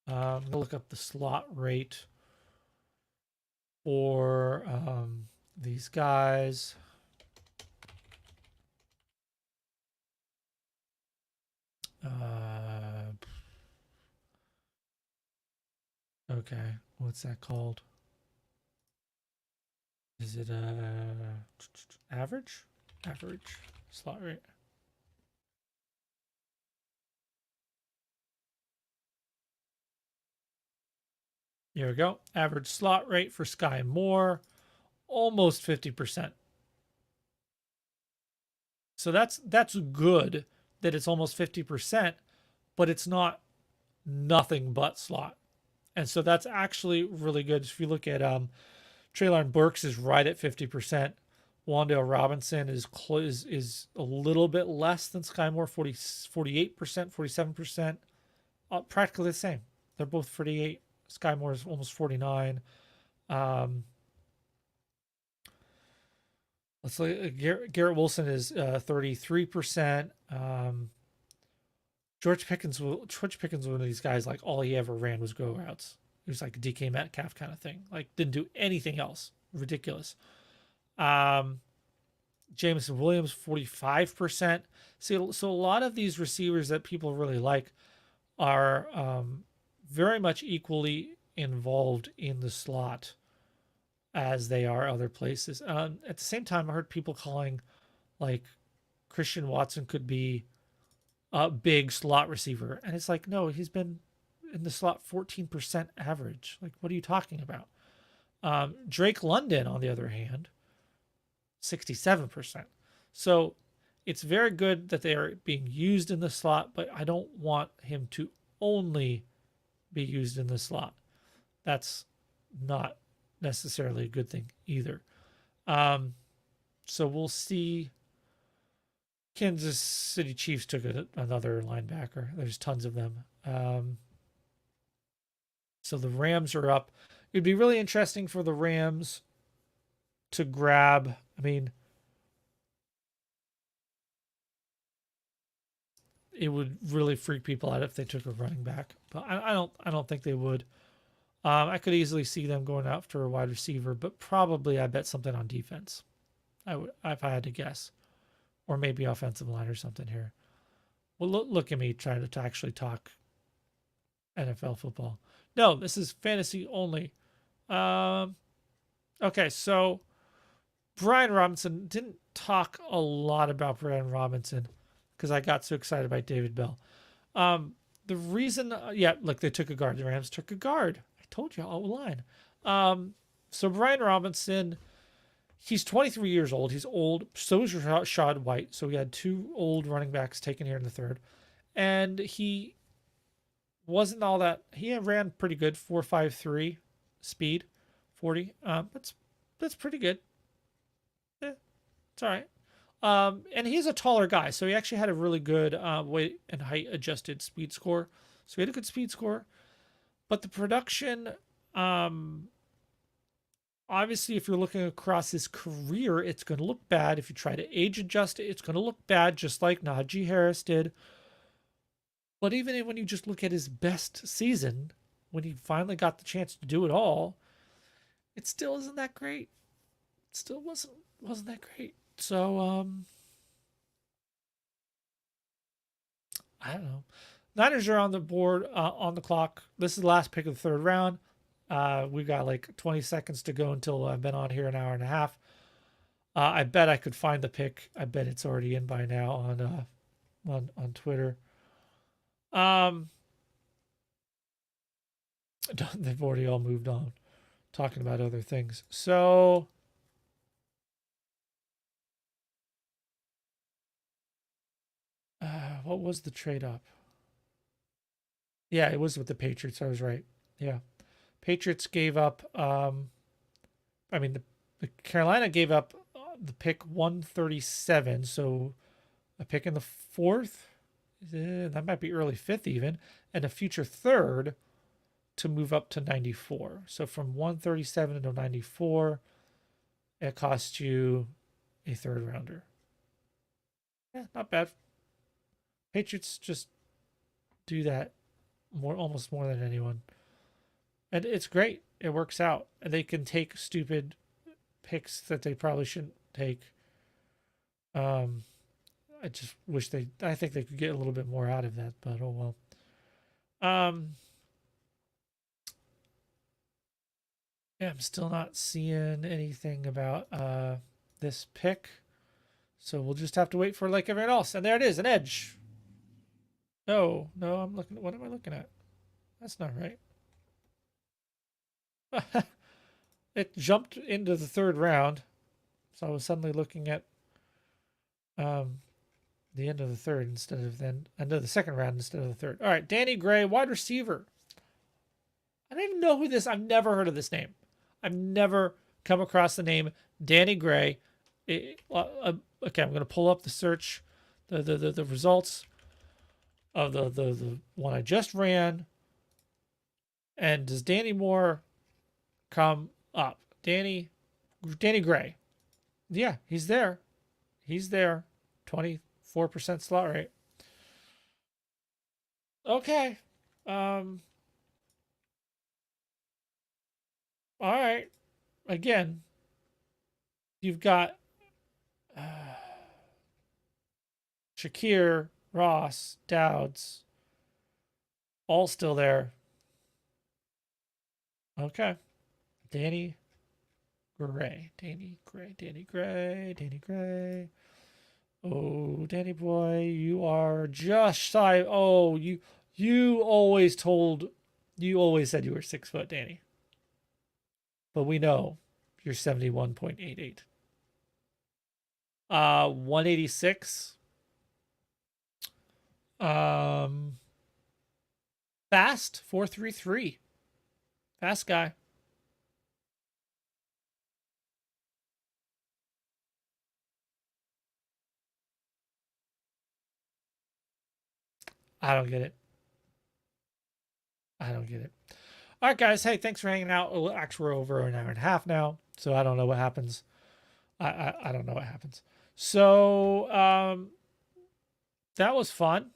I'm gonna look up the slot rate for these guys. Okay, what's that called? Is it average? Average slot rate. Here we go. Average slot rate for Skye Moore, almost 50%. So that's good that it's almost 50%, but it's not nothing but slot. And so that's actually really good. If you look at Treylon Burks is right at 50%. Wan'Dale Robinson is a little bit less than Skye Moore, 48%, 47%. Practically the same. They're both 48. Skye Moore is almost 49. Let's look at Garrett Wilson is 33%. George Pickens was one of these guys, like all he ever ran was go routes. He was like a DK Metcalf kind of thing. Like didn't do anything else. Ridiculous. Jameson Williams, 45%. So a lot of these receivers that people really like are very much equally involved in the slot as they are other places. At the same time, I heard people calling like Christian Watson could be a big slot receiver. And it's like, no, he's been in the slot 14% average. Like, what are you talking about? Drake London, on the other hand, 67%. So it's very good that they are being used in the slot, but I don't want him to only be used in the slot. That's not necessarily a good thing either. So we'll see. Kansas City Chiefs took another linebacker. There's tons of them. So the Rams are up. It'd be really interesting for the Rams to grab. I mean, it would really freak people out if they took a running back, but I don't think they would. I could easily see them going after a wide receiver, but probably I bet something on defense. I would, if I had to guess, or maybe offensive line or something here. Well, look at me trying to actually talk NFL football. No, this is fantasy only. Okay, so Brian Robinson, didn't talk a lot about Brian Robinson because I got so excited by David Bell. The reason, look, they took a guard. The Rams took a guard. I told you all line. So Brian Robinson, he's 23 years old. He's old. So is Rashad White. So we had two old running backs taken here in the third. And he wasn't all that. He ran pretty good, 4.53 speed, 40. That's pretty good. Yeah, it's all right. And he's a taller guy, so he actually had a really good weight and height adjusted speed score. So he had a good speed score, but the production, obviously, if you're looking across his career, it's going to look bad. If you try to age adjust it, it's going to look bad, just like Najee Harris did. But even when you just look at his best season, when he finally got the chance to do it all, it still isn't that great. It still wasn't that great. So I don't know. Niners are on the board, on the clock. This is the last pick of the third round. We've got like 20 seconds to go until I've been on here an hour and a half. I bet I could find the pick. I bet it's already in by now on Twitter. They've already all moved on, talking about other things. So what was the trade up? Yeah, it was with the Patriots. I was right. Yeah. Patriots gave up, the Carolina gave up the pick 137. So a pick in the fourth, that might be early fifth even, and a future third to move up to 94. So from 137 to 94, it costs you a third rounder. Yeah, not bad. Patriots just do that almost more than anyone. And it's great. It works out. And they can take stupid picks that they probably shouldn't take. Um, I just wish I think they could get a little bit more out of that, but oh well. Yeah, I'm still not seeing anything about this pick. So we'll just have to wait for like everyone else. And there it is, an edge. No, I'm looking. What am I looking at? That's not right. It jumped into the third round. So I was suddenly looking at the end of the third instead of end of the second round instead of the third. All right, Danny Gray, wide receiver. I don't even know who this. I've never heard of this name. I've never come across the name Danny Gray. Okay, I'm going to pull up the search, the results of the one I just ran. And does Danny Moore come up? Danny Gray. Yeah, he's there. 24% slot rate. Okay. All right. Again, you've got Shakir, Ross, Dowds, all still there. Okay. Danny Gray. Oh, Danny boy, you are just shy. Oh, you always said you were 6 foot, Danny. But we know you're 71.88. 186. Fast 4.33. Fast guy. I don't get it. All right, guys. Hey, thanks for hanging out. Actually, we're over an hour and a half now, so I don't know what happens. I don't know what happens. So that was fun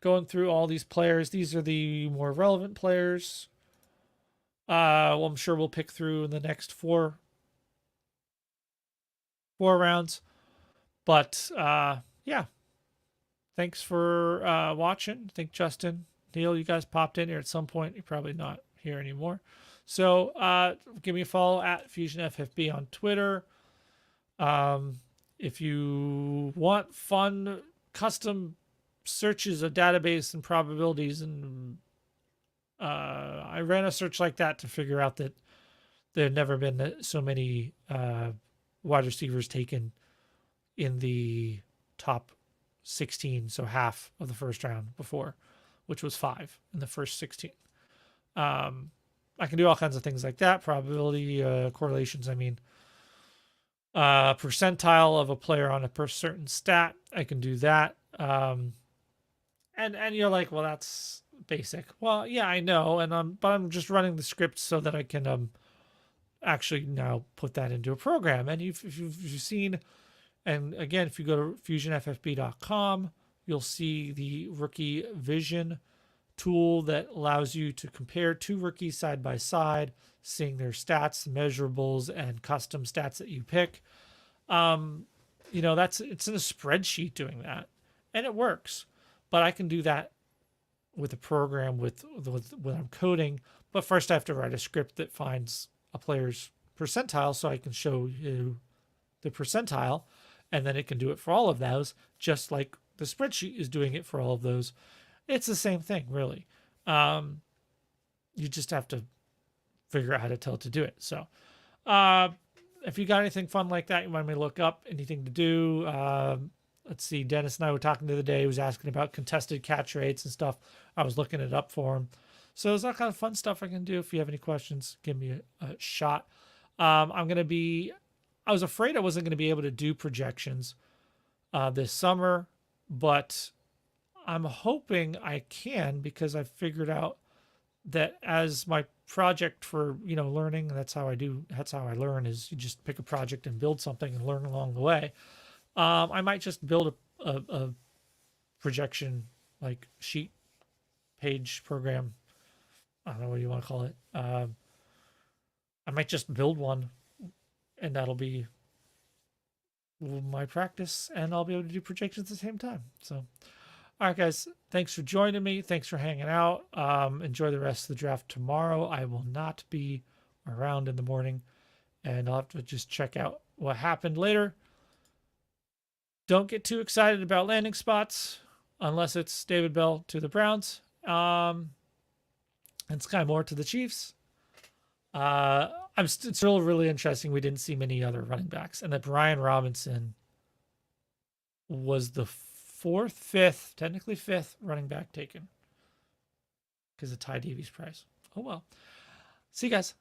going through all these players. These are the more relevant players. Well, I'm sure we'll pick through in the next four rounds. But yeah. Thanks for watching. I think Justin, Neil, you guys popped in here at some point. You're probably not here anymore. So give me a follow at FusionFFB on Twitter. If you want fun custom searches of database and probabilities, and I ran a search like that to figure out that there had never been so many wide receivers taken in the top 16, so half of the first round before, which was 5 in the first 16. I can do all kinds of things like that, probability correlations. I mean, percentile of a player on a certain stat. I can do that. And you're like, well, that's basic. Well, yeah, I know, but I'm just running the script so that I can actually now put that into a program. And if you've seen. And again, if you go to fusionffb.com, you'll see the rookie vision tool that allows you to compare 2 rookies side by side, seeing their stats, measurables, and custom stats that you pick. It's in a spreadsheet doing that, and it works. But I can do that with a program with when I'm coding. But first, I have to write a script that finds a player's percentile, so I can show you the percentile. And then it can do it for all of those, just like the spreadsheet is doing it for all of those. It's the same thing, really. You just have to figure out how to tell it to do it. So if you got anything fun like that, you want me to look up, anything to do. Let's see, Dennis and I were talking the other day. He was asking about contested catch rates and stuff. I was looking it up for him. So there's all kind of fun stuff I can do. If you have any questions, give me a shot. I was afraid I wasn't going to be able to do projections this summer, but I'm hoping I can, because I've figured out that as my project for learning, that's how I learn, is you just pick a project and build something and learn along the way. I might just build a projection like sheet page program. I don't know what you want to call it. I might just build one, and that'll be my practice, and I'll be able to do projections at the same time. So, all right, guys, thanks for joining me. Thanks for hanging out. Enjoy the rest of the draft tomorrow. I will not be around in the morning, and I'll have to just check out what happened later. Don't get too excited about landing spots unless it's David Bell to the Browns, and Skye Moore to the Chiefs. It's still really interesting we didn't see many other running backs, and that Brian Robinson was the technically fifth running back taken because of Ty Davies' price. Oh well. See you guys.